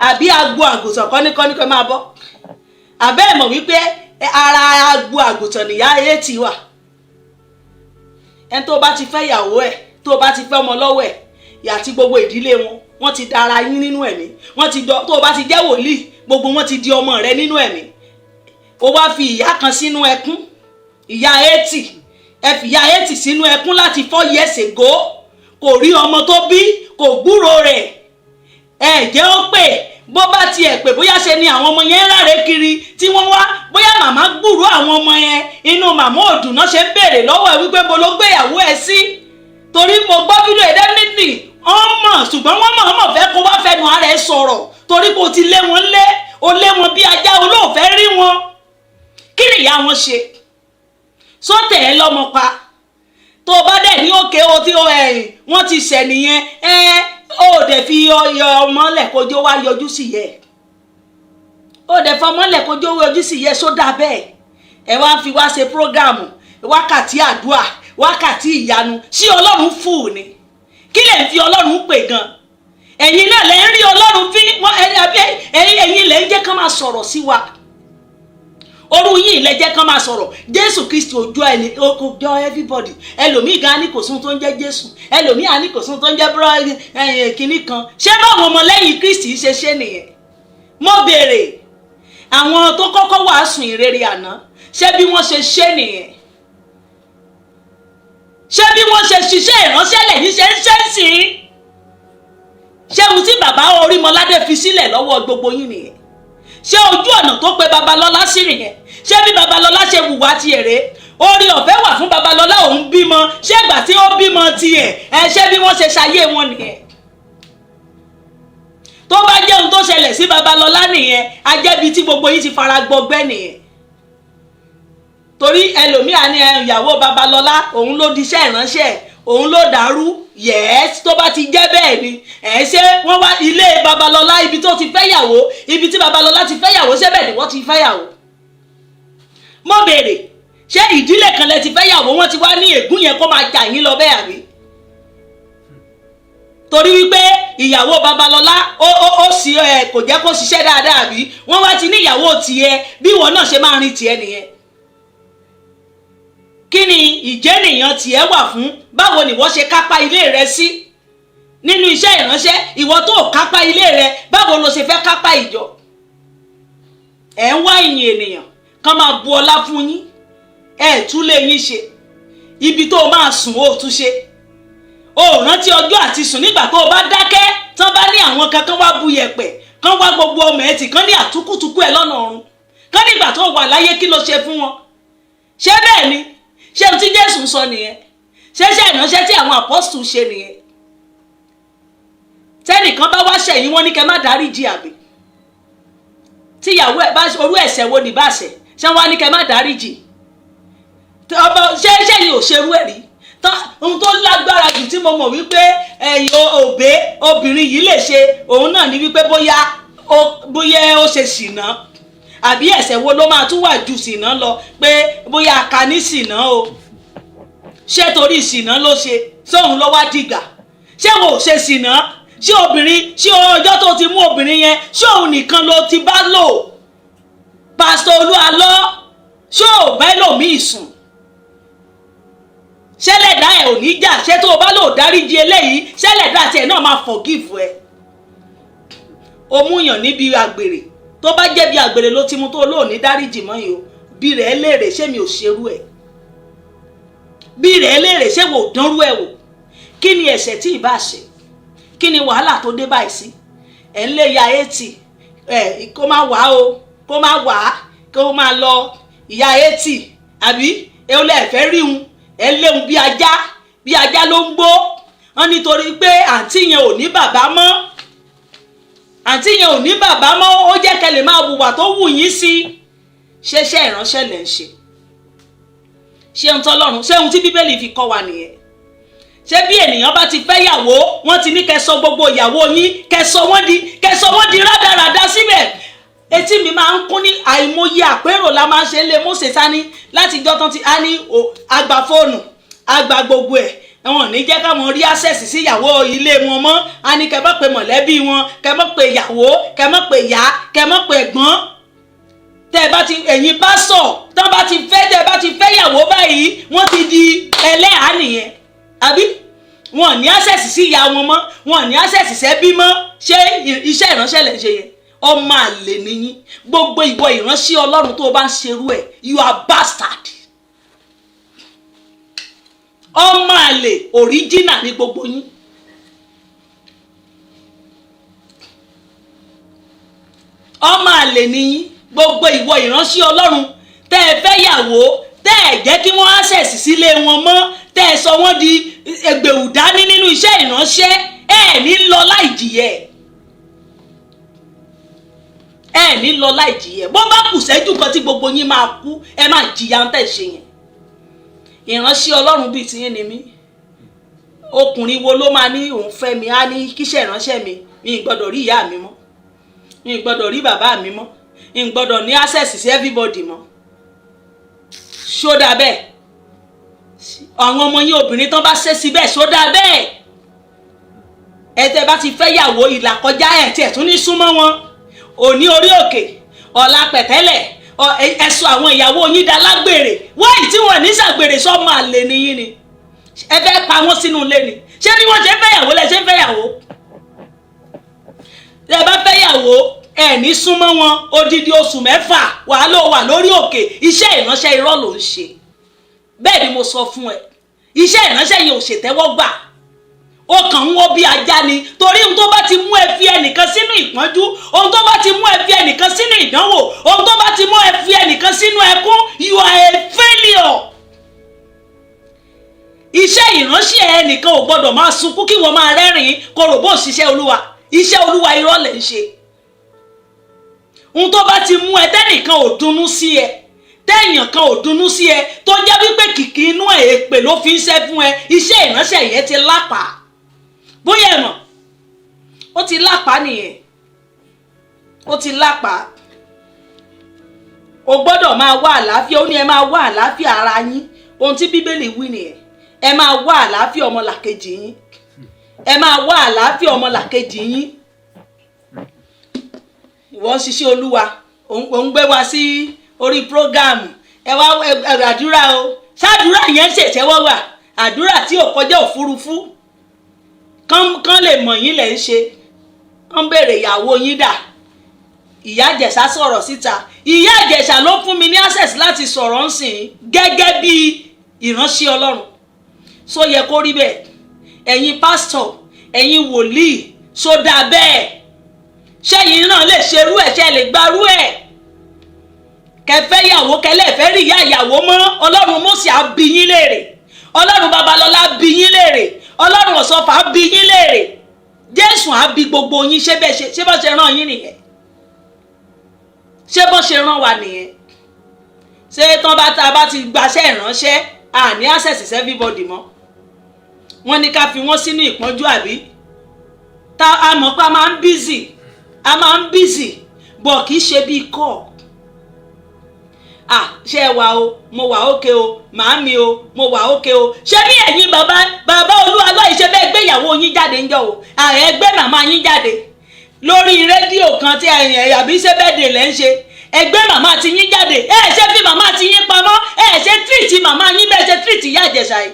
Speaker 2: àbí agbo àgùntàn kọ́níkọ́níkọ́ máa bọ́ àbẹ́ ẹ̀mọ̀ wípé ara agbo àgùntàn nìyá ayé ti wà ẹni tó bá ti fẹ́ ìyàwó ẹ̀, tó bá ti fẹ́ ọmọ lọ́wọ́ ẹ̀, àti gbogbo ìdílé wọn, wọ́n ti dára yín nínú ẹ̀mí. Wọ́n ti tó bá ti jẹ́ wòlíì, gbogbo wọn ti di ọmọ rẹ nínú ẹ̀mí. Ó wá fi ìyá kan sínú ẹkún, ìyá 80, ẹ fi ìyá 80 sínú ẹkún láti 4 years ago. Kò rí ọmọ tó bí, kò gbúrò rẹ̀. Ẹ jẹ́ ó pè, bó bá tiẹ̀ pè bóyá ṣe ni àwọn ọmọ yẹn ráre kiri tí wọ́n wá, bóyá màmá gbúrò àwọn ọmọ yẹn, inú màmá òdùn náà ṣe ń béèrè lọ́wọ́ ẹ wípé mo ló gbéyàwó ẹ sí. Torí mo gbọ́ fídíò ẹ̀ definitely ọmọ, ṣùgbọ́n wọ́n mọ̀ fẹ́ kó wá fẹnu ara ẹ sọ̀rọ̀ torí kò ti lé wọn lé, o lé wọn bí ajá, olóòfẹ́ rí wọn. Kí ni ìyá wọn ṣe? Sọ́tẹ̀ ẹ lọ́mọ pa. Tó bá dẹ̀ ní òkè o tí wọ́n ti ṣẹ̀ nìyẹn, ó dẹ̀ fi ọmọ lẹ̀ kójó wá yọjú sí yẹ. Ó dẹ̀ fọmọ lẹ̀ kójó yọjú sí yẹ, sódà bẹ́ẹ̀. Ẹ wá fi wá ṣe prógámù, wákàtí àdúrà, wákàtí ìyanu. Sí Ọlọ́run fún ni. Kí lẹ̀ ń fi Ọlọ́run pè gan? Ẹ̀yin náà lẹ ń rí Ọlọ́run fi, ẹ̀yin lẹ ń jẹ́ kán máa sọ̀rọ̀ sí wa. Orú yìí lẹ jẹ́ kán máa sọ̀rọ̀. Jésù Kristi ojú ẹni, ojú everybody. Ẹlòmíì gan ní kò sún tó ń jẹ́ Jésù. Ẹlòmíì á ní kò sún tó ń jẹ́ kínní kan. Ṣé báwọn ọmọlẹ́yìn Kristi ṣe nìyẹn? Mo béèrè, àwọn tó kọ́kọ́ wàásù ìrere àná, ṣé bí wọ́n ṣe nìyẹn? Ṣé bí wọ́n ṣe ṣiṣẹ́ ìránṣẹ́ lẹ́yìn ṣe ń ṣe sí? Ṣé ohun tí bàbá Orímọládé fi sílẹ̀ lọ́wọ́ gbogbo yín nìyẹn? Ṣé ojú ọ̀nà tó pe Babalọ́lá sí nìyẹn? Ṣé bí Babalọ́lá ṣe wùwà tiẹ̀ rèé? Orí ọ̀fẹ́ wà fún Babalọ́lá, òun bímọ. Ṣé ìgbà tí ó bímọ tiẹ̀, ṣé bí wọ́n ṣe ṣayé wọn nìyẹn? Tó bá jẹ́ ohun tó ṣẹlẹ̀ sí Babalọ́lá nìyẹn, a jẹ́ bí tí gbogbo yín ti fara gbọgbẹ́ nìyẹn. Torí ẹlòmíà ní ìyàwó Babalọ́lá, òun ló di iṣẹ́ ìránṣẹ́, òun ló dàrú. Yes, tó bá ti jẹ́ bẹ́ẹ̀ ni, ṣé wọ́n wá ilé Babalọ́lá, ibi tó ti fẹ́yàwó, ibi tí Babalọ́lá ti fẹ́yàwó, ṣé bẹ́ẹ̀ ni wọ́n ti fẹ́yàwó? Mo béèrè, ṣé ìdílé kan lẹ ti fẹ́yàwó, wọ́n ti wá ní ègún yẹn kó máa jà yín lọ bẹ́ẹ̀ àbí? Torí wípé ìyàwó Babalọ́lá ó sì kò jẹ́ kó ṣiṣẹ́ dáadáa àbí? Wọ́n wá ti ní ìyàwó tiẹ̀, bí ìwọ náà ṣe máa rin tiẹ̀ nìyẹn. Kí ni ìjẹ́nìyàn tiẹ̀ wà fún? Báwo ni wọ́n ṣe kápá ilé rẹ sí? Nínú iṣẹ́ ìránṣẹ́, ìwọ tó kápá ilé rẹ, báwo lo ṣe fẹ́ kápá ìjọ? Ẹ ń wá ìyìn ènìyàn kán máa bu ọlá fún yín. Ẹ tún lè yín ṣe. Ibi tó máa sùn ó tún ṣe. O rántí ọjọ́ àti sùn nígbà tó bá dákẹ́, tán bá ní àwọn kankan wá bu yẹ̀pẹ̀, kán wá gbogbo ọmọ ẹ̀ tì, kán ní àtúkùtùkù ẹ̀ lọ́nà ọ̀run. Kán nígbà tó wà láyé kí ló ṣe fún wọn? Ṣé bẹ́ẹ̀ ni? Ṣé ohun tí Jésù sọ nìyẹn? Ṣé ìránṣẹ́ tí àwọn apọ́sítù ṣe nìyẹn? Tẹ́nìkan bá wá ṣẹ̀yìn, wọ́n ní kẹ́ má dáríjì àbí? Tíyàwó ẹ̀ bá orú ẹ̀ṣẹ̀ wo ní bá ṣẹ̀, ṣé wọ́n á ní kẹ́ má dáríjì? Ṣé yìí ò ṣerú ẹ̀ rí? Ohun tó lágbára jù tí mo mọ̀ wípé obìnrin yìí lè ṣe, òun náà ní wípé bóyá ó ṣe ṣìnà. Àbí ẹ̀ṣẹ̀ wo ló máa tún wà ju ṣìnà lọ, pé bóyá a kà ní ṣìnà o? Ṣé torí ṣìnà ló ṣe? Sóhun ló wá dìgbà? Ṣé wò ṣe ṣìnà? Ṣé obìnrin, ṣé ọjọ́ tó ti mú obìnrin yẹn, ṣé òun nìkan ló ti bá lò? Pásítọ̀ Olúalọ́, ṣé ò bá ẹlòmíì sùn? Ṣẹlẹ̀dá ẹ̀ ò ní jà? Ṣé tó o bá lò dáríjì eléyìí, ṣẹlẹ̀dá tiẹ̀ náà máa forgive ẹ? O múyàn níbi àgbèrè, tó bá jẹ́ bí àgbèrè ló ti mú tó lóòní dáríjì mọ́ yìí o, bí rẹ̀ léèrè ṣé mi ò ṣerú ẹ̀? Bí rẹ̀ léèrè ṣé wò dánrú ẹ̀ wò? Kí ni ẹ̀ṣẹ̀ tí ìbá ṣe? Kí ni wàhálà tó dé báyìí sí? Ẹ̀ ń lé ya 80, kó má wá o, kó má wá, kó má lọ, ìyá 80, àbí? Ẹ ó lẹ̀ fẹ́ rí un, ẹ léun bí ajá ló ń gbó. Wọ́n nítorí pé àǹtí yẹn ò ní bàbá mọ́. Àǹtí yẹn ò ní bàbá mọ́, ó jẹ́ kẹ́ lè máa hùwà tó wù yín sí. Ṣéṣẹ́ ìránṣẹ́ lẹ̀ ń ṣe? Ṣé ohun tọ́lọ́run, ṣé ohun tí Bíbélì fi kọ́ wa nìyẹn? Ṣé bí ènìyàn bá ti fẹ́ yàwó, wọ́n ti ní kẹ́ sọ gbogbo ìyàwó yín, kẹ́ sọ wọ́n di rádaràda síbẹ̀? Etí mi máa ń kún ní àìmọye àpérò la máa ń ṣe lé Mósè Sání láti jọ́ tán ti á ní àgbà fóònù, àgbà gbogbo ẹ̀. Wọn ní jẹ́ káwọn rí access sí ìyàwó ilé wọn mọ́. A ní kẹ́ mọ́ pé mọ̀lẹ́bí wọn, kẹ́ mọ́ pé ìyàwó, kẹ́ mọ́ pé ìyá, kẹ́ mọ́ pé ẹ̀gbọ́n. Tẹ́ bá ti ẹ̀yin bá sọ, tán bá ti fẹ́ ìyàwó báyìí, wọ́n ti di ẹlẹ́hàá ìyá nìyẹn àbí wọn ní access sí ìyá wọn mọ́, wọn ní access sẹ́bí mọ́, ṣé iṣẹ́ ìránṣẹ́ lẹ ń ṣe yẹn? Ọmọ àlè nìyí. Gbogbo ìwọ ìránṣẹ́ Ọlọ́run tó bá ń ṣerú ẹ̀, you are bastard. Ọmọ àlè original ní gbogbo yín. Ọmọ àlè nìyí. Gbogbo ìwọ ìránṣẹ́ Ọlọ́run tẹ́ ẹ fẹ́ yàwó, tẹ́ ẹ jẹ́ kí wọ́n access sílé wọn mọ́, tẹ́ ẹ sọ wọ́n di ẹgbẹ̀rún dání nínú iṣẹ́ ìránṣẹ́, ẹ ní lọ láì jìyẹ. Ẹ ní lọ láì jìyẹ. Bó bá kù ṣẹ́jú kan tí gbogbo yín máa kú, ẹ máa jìyà ń tẹ̀ ṣe yẹn. Ìránṣẹ́ Ọlọ́run bíi tiyín ni mí. Ọkùnrin wo ló máa ní òun fẹ́ mi, á ní kíṣẹ́ ìránṣẹ́ mi gbọ́dọ̀ rí ìyá mi mọ́, mi gbọ́dọ̀ rí bàbá mi mọ́, mi gbọ́dọ̀ ní access sí everybody mọ́. Ṣódà bẹ́ẹ̀? Àwọn ọmọ yín obìnrin tán bá ṣe síbẹ̀, ṣódà bẹ́ẹ̀? Ẹ tẹ́ bá ti fẹ́ yàwó ìlàkọjá ẹ̀ tí ẹ̀ tún ní súnmọ́ wọn. Òní orí òkè, ọ̀la pẹ̀tẹ́lẹ̀, ẹ̀sùn àwọn ìyàwó yín dá lágbèrè. Wáyé tí wọ́n ní ṣàgbèrè sọ́mọ àlè nìyí ni. Ẹ fẹ́ pa wọ́n sínú ilé ni. Ṣé bí wọ́n ṣe ń fẹ́yàwó lẹ ṣe ń fẹ́yàwó? Ẹ bá fẹ́yàwó ẹ ní súnmọ́ wọn odidi oṣù 6 wàá ló wà lórí òkè, iṣẹ́ ìránṣẹ́ irọ́ ló ń ṣe. Bẹ́ẹ̀ ni mo sọ fún ẹ, iṣẹ́ ìránṣẹ́ yẹn ò ṣètẹ́wọ́gbà. Ó kàn ń wọ́ bí ajá ni, torí ohun tó bá ti mú ẹ fi ẹnìkan sínú ìpọ́njú, ohun tó bá ti mú ẹ fi ẹnìkan sínú ìdánwò, ohun tó bá ti mú ẹ fi ẹnìkan sínú ẹkún, you are a failure. Iṣẹ́ ìránṣẹ́ ẹnìkan ò gbọ́dọ̀ máa sunkún kí wọ́n máa rẹ́rìn-ín kó rò bó ṣiṣẹ́ Olúwa. Iṣẹ́ Olúwa irọ́ lẹ̀ ń ṣe. Ohun tó bá ti mú ẹ tẹ́nìkan ò dunnú sí ẹ, tẹ́yàn kan ò dunnú sí ẹ, tó jẹ́ wípé kìkì inú ẹ̀ èpè ló fi ń ṣẹ́ fún ẹ, iṣẹ́ ìránṣẹ́ yẹn ti lápá. Bóyá ẹ mọ̀, ó ti lápá nìyẹn. Ó ti lápá. O gbọ́dọ̀ máa wá àlàáfíà. Ó ní ẹ máa wá àlàáfíà ara yín. Ohun tí Bíbélì wí nìyẹn. Ẹ máa wá àlàáfíà ọmọlàkejì yín. Ẹ máa wá àlàáfíà ọmọlàkejì yín. Ìwọ ń ṣiṣẹ́ Olúwa, òun gbé wa sí orí prógámù. Ẹ wá àdúrà o. Ṣàdúrà yẹn ṣèṣẹ́wọ́ wà. Àdúrà tí ò kọjá òfurufú. Kán lè mọ̀ yín lẹ̀ ń ṣe. Kán béèrè ìyàwó yín dà. Ìyá Ìjẹ̀ṣà sọ̀rọ̀ síta. Ìyá Ìjẹ̀ṣà ló fún mi ní access láti sọ̀rọ̀ ńsìn gẹ́gẹ́ bí ìránṣẹ́ Ọlọ́run. So yẹ kó rí bẹ́ẹ̀. Ẹ̀yin pásítọ̀, ẹ̀yin wòlíì, so dà bẹ́ẹ̀. Ṣẹ́yìn náà lè ṣerú ẹ̀, ṣe lè gbarú ẹ̀. Kẹfẹ́ ìyàwó kẹlẹ́ fẹ́ rí ìyá ìyàwó mọ́. Ọlọ́run Mósè á bi yín léèrè. Ọlọ́run Babalọ́lá bi yín léèrè. Ọlọ́run Ọ̀ṣọ́fà á bi yín léèrè. Jésù á bi gbogbo yín. Ṣé bọ́ ṣe rán yín nìyẹn? Ṣé bọ́ ṣe rán wa nìyẹn? Ṣé tán bá ti gbaṣẹ́ ìránṣẹ́ àní access sí everybody mọ́? Wọ́n ní ká fi wọ́n sínú ìpọ́njú àbí? A mọ̀ pé a máa ń busy bọ̀ kì í ṣe bí kọ́. Ṣé ẹ wà o, mo wà ókè o, màámi o, mo wà ókè o. Ṣé bí ẹ̀yin bàbá Olúwalọ́ ìṣe bẹ́ẹ̀ gbé ìyàwó yín jáde ń jọ o? Ẹ gbé màmá yín jáde lórí rédíò kan tí ẹ̀yìn àbí ṣé bẹ́ẹ̀ dè lẹ́ ń ṣe. Ẹ gbé màmá ti yín jáde. Ẹ ṣe fi màmá ti yín pamọ́. Ẹ ṣe treat màmá yín bẹ́ẹ̀ ṣe treat Ìyá Ìjẹ̀ṣà yìí.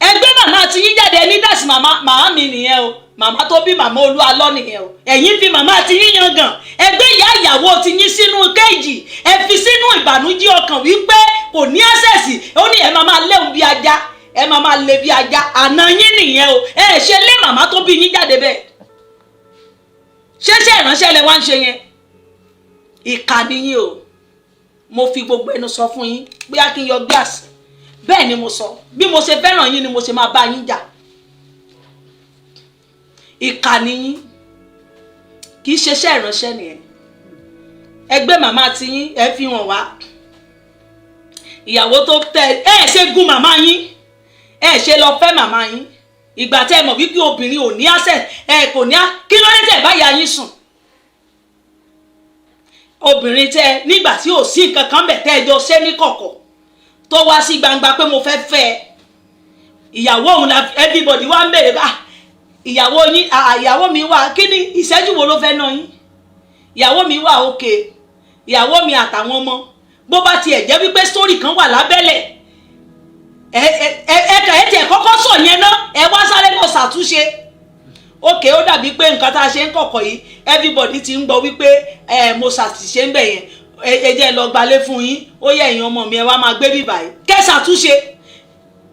Speaker 2: Ẹ gbé màmá ti yín jáde ní dàsí màmá mi nìyẹn o. Màmá tó bí màmá Olúwalọ́ nìyẹn o. Ẹ̀yin fi màmá ti yín yangàn. Ẹ gbé ìyá ìyàwó ti yín sínú kéèjì. Ẹ fi sínú ìbànújẹ́ ọkàn wípé kò ní access. Ó ní ẹ máa léwu bí ajá. Ẹ máa lé bí ajá. Àná yín nìyẹn o. Ẹ ṣe lé màmá tó bí yín jáde bẹ́ẹ̀. Ṣé ìránṣẹ́ lẹ wá ń ṣe yẹn? Ìkà ni yín o. Mo fi gbogbo ẹnu sọ fún yín pé a kì í yọ gíláàsì. Bẹ́ẹ̀ ni mo sọ. Bí mo ṣe fẹ́ràn yín ni mo ṣe máa bá yín jà. Ìkà ni yín. Kì í ṣeṣẹ́ ìránṣẹ́ nìyẹn. Ẹgbẹ́ màmá ti yín ẹ fi hàn wá. Ìyàwó tó tẹ ẹ ṣe gún màmá yín. Ẹ ṣe lọ fẹ́ màmá yín. Ìgbà tẹ́ mọ̀ wípé obìnrin ò ní access, kò ní kí ló dé tẹ́ bá ya yín sùn? Obìnrin tẹ́ nígbà tí ò sí nǹkan kan bẹ̀ tẹ́ ẹjọ́ ṣe ní kọ̀kọ̀ tó wá sí gbangba pé mo fẹ́ fẹ́ ìyàwó òun la everybody wá ń bèrè ìyàwó yín ìyàwó mi wà kí ni ìṣẹ́jú wo ló fẹ́ ná yín? Ìyàwó mi wà òkè, ìyàwó mi àtàwọn ọmọ bó bá tiẹ̀ jẹ́ wípé story kan wà lábẹ́lẹ̀ ẹ tiẹ̀ kọ́kọ́ sọ yẹn ná, ẹ wá sáré lọ ṣàtúnṣe. Ókè, ó dàbí pé nǹkan tá a ṣe ń kọ̀kọ̀ yìí everybody ti ń gbọ́ wípé mo ṣàtìṣe ń bẹ̀ yẹn, ẹ jẹ́ lọ gbalé fún yín, ó yẹ ẹ̀yin ọmọ mi ẹ wá máa gbé bíbà yìí kẹ́ ṣàtúnṣe.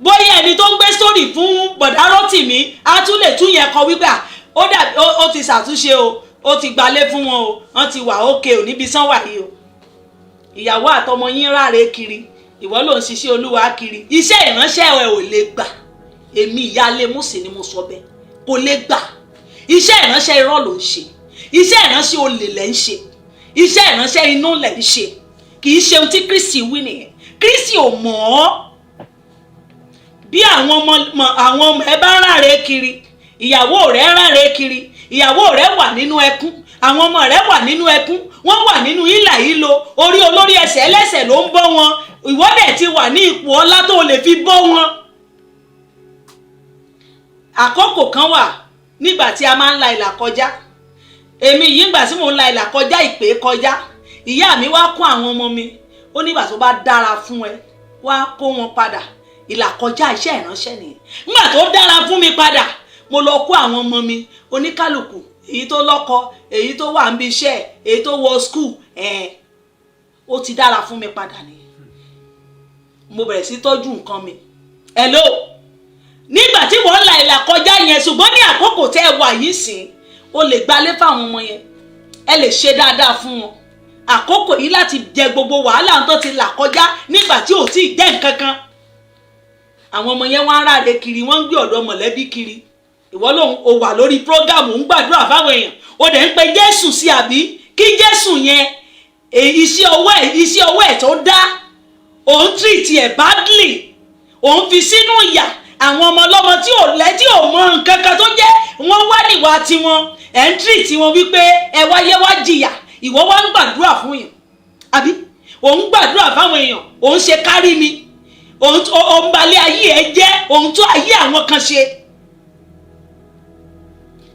Speaker 2: Bóyá ẹni tó ń gbé sórí fún bọ̀dá Rótìmí á tún lè tún yẹn kọ wípé ó dàbí ó ti ṣàtúnṣe o, ó ti gbalé fún wọn o, wọ́n ti wà ókè ò níbi sán wà yìí o. Ìyàwó àtọmọ yín ráre kiri, ìwọ ló ń ṣiṣẹ́ Olúwa kiri, iṣẹ́ ìránṣẹ́ ẹ ò lè gbà. Èmi ìyáálé Mósè ni mo sọ bẹ́ẹ̀, kò lè gbà. Iṣẹ́ ìránṣẹ́ irọ́ ló ń ṣe, iṣẹ́ ìránṣẹ́ olè lẹ́ ń ṣe, iṣẹ́ ìránṣẹ́ inú lẹ́ ń ṣe, kì í ṣe ohun tí Kristi wí nìyẹn. Kristi ò mọ̀ ọ́. Bí àwọn ọmọ ẹ bá ráre kiri, ìyàwó rẹ ráre kiri, ìyàwó rẹ wà nínú ẹkún, àwọn ọmọ rẹ wà nínú ẹkún, wọ́n wà nínú ìlà ìlò, orí olórí ẹsẹ̀ ẹlẹ́sẹ̀ ló ń bọ́ wọn, ìwọ dẹ̀ ti wà ní ipò ọlá tó lè fi bọ́ wọn. Àkókò kan wà nígbà tí a máa ń la ìlà kọjá, èmi yìí ńgbà tí mò ń la ìlà kọjá ìpè kọjá, ìyá mi wá kó àwọn ọmọ mi, ó nígbà tó bá dára fún ẹ wá kó wọn padà. Ìlà kọjá iṣẹ́ ìránṣẹ́ nìyẹn. Nígbà tó dára fún mi padà, mo lọ kó àwọn ọmọ mi oníkálùkù, èyí tó lọ́kọ, èyí tó wà níbi iṣẹ́, èyí tó wọ skul, ó ti dára fún mi padà nìyẹn. Mo bẹ̀rẹ̀ sí tọ́jú nǹkan mi. Hello, nígbà tí wọ́n la ìlà kọjá yẹn, ṣùgbọ́n ní àkókò tẹ́ ẹ wà yìí sìn, o lè gbalé fáwọn ọmọ yẹn, ẹ lè ṣe dáadáa fún wọn. Àkókò yìí láti jẹ gbogbo wàhálà tó ti là kọjá nígbà tí ò tí ì jẹ́ nǹkan kan. Àwọn ọmọ yẹn wá ń ráre kiri, wọ́n ń gbé ọ̀dọ̀ mọ̀lẹ́bí kiri. Ìwọ lòun ò wà lórí prógámù ń gbàdúrà fáwọn èèyàn, ó dẹ̀ ń pe Jésù sí àbí kí Jésù yẹn iṣẹ́ ọwọ́ ẹ̀ tó dá, òun tírìtì ẹ̀ badly, òun fi sínú ìyà. Àwọn ọmọ ọlọ́mọ tí ò mọ nǹkan kan tó jẹ́ wọ́n wá níwà tiwọn, ẹ̀ ń tírìtì wọn wípé ẹ wáyé wá jìyà, ìwọ wá ń gbàdúrà fún yàn àbí òun gbàdúrà fáwọn èèyàn, òun ṣe kárí mi, òun balẹ̀ ayé ẹ jẹ́, òun tó ayé àwọn kan ṣe.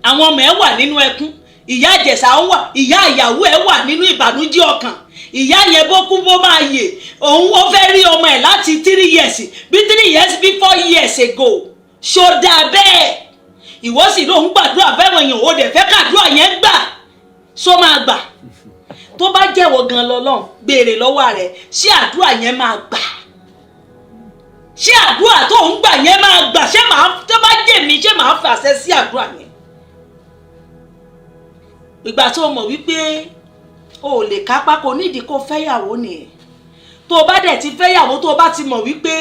Speaker 2: Àwọn ọmọ ẹ wà nínú ẹkún, ìyá Ìjẹ̀ṣà wà, ìyá ìyàwó ẹ wà nínú ìbànújẹ́ ọkàn. Ìyá yẹn bó kú bó máa yè, òun ó fẹ́ rí ọmọ ẹ̀ láti 3 years bí 3 years bí 4 years ago. Ṣó dáa bẹ́ẹ̀? Ìwọ sì ló ń gbàdúrà fẹ́wọn èèyàn, ó dẹ̀ fẹ́ kàdúrà yẹn gbà, ṣó máa gbà? Tó bá jẹ́wọ́ gan lọ́lọ́run béèrè lọ́wọ́ rẹ̀, ṣé àdúrà yẹn máa gbà? Ṣé àdúrà tó ń gbà yẹn máa gbà? Ṣé tó bá jẹ́ mi, ṣé màá fàṣẹ sí àdúrà yẹn? Ìgbà tó mọ̀ wípé o lè kápá, kò nídìí kó fẹ́yàwó nìyẹn. Tó o bá dẹ̀ ti fẹ́yàwó, tó o bá ti mọ̀ wípé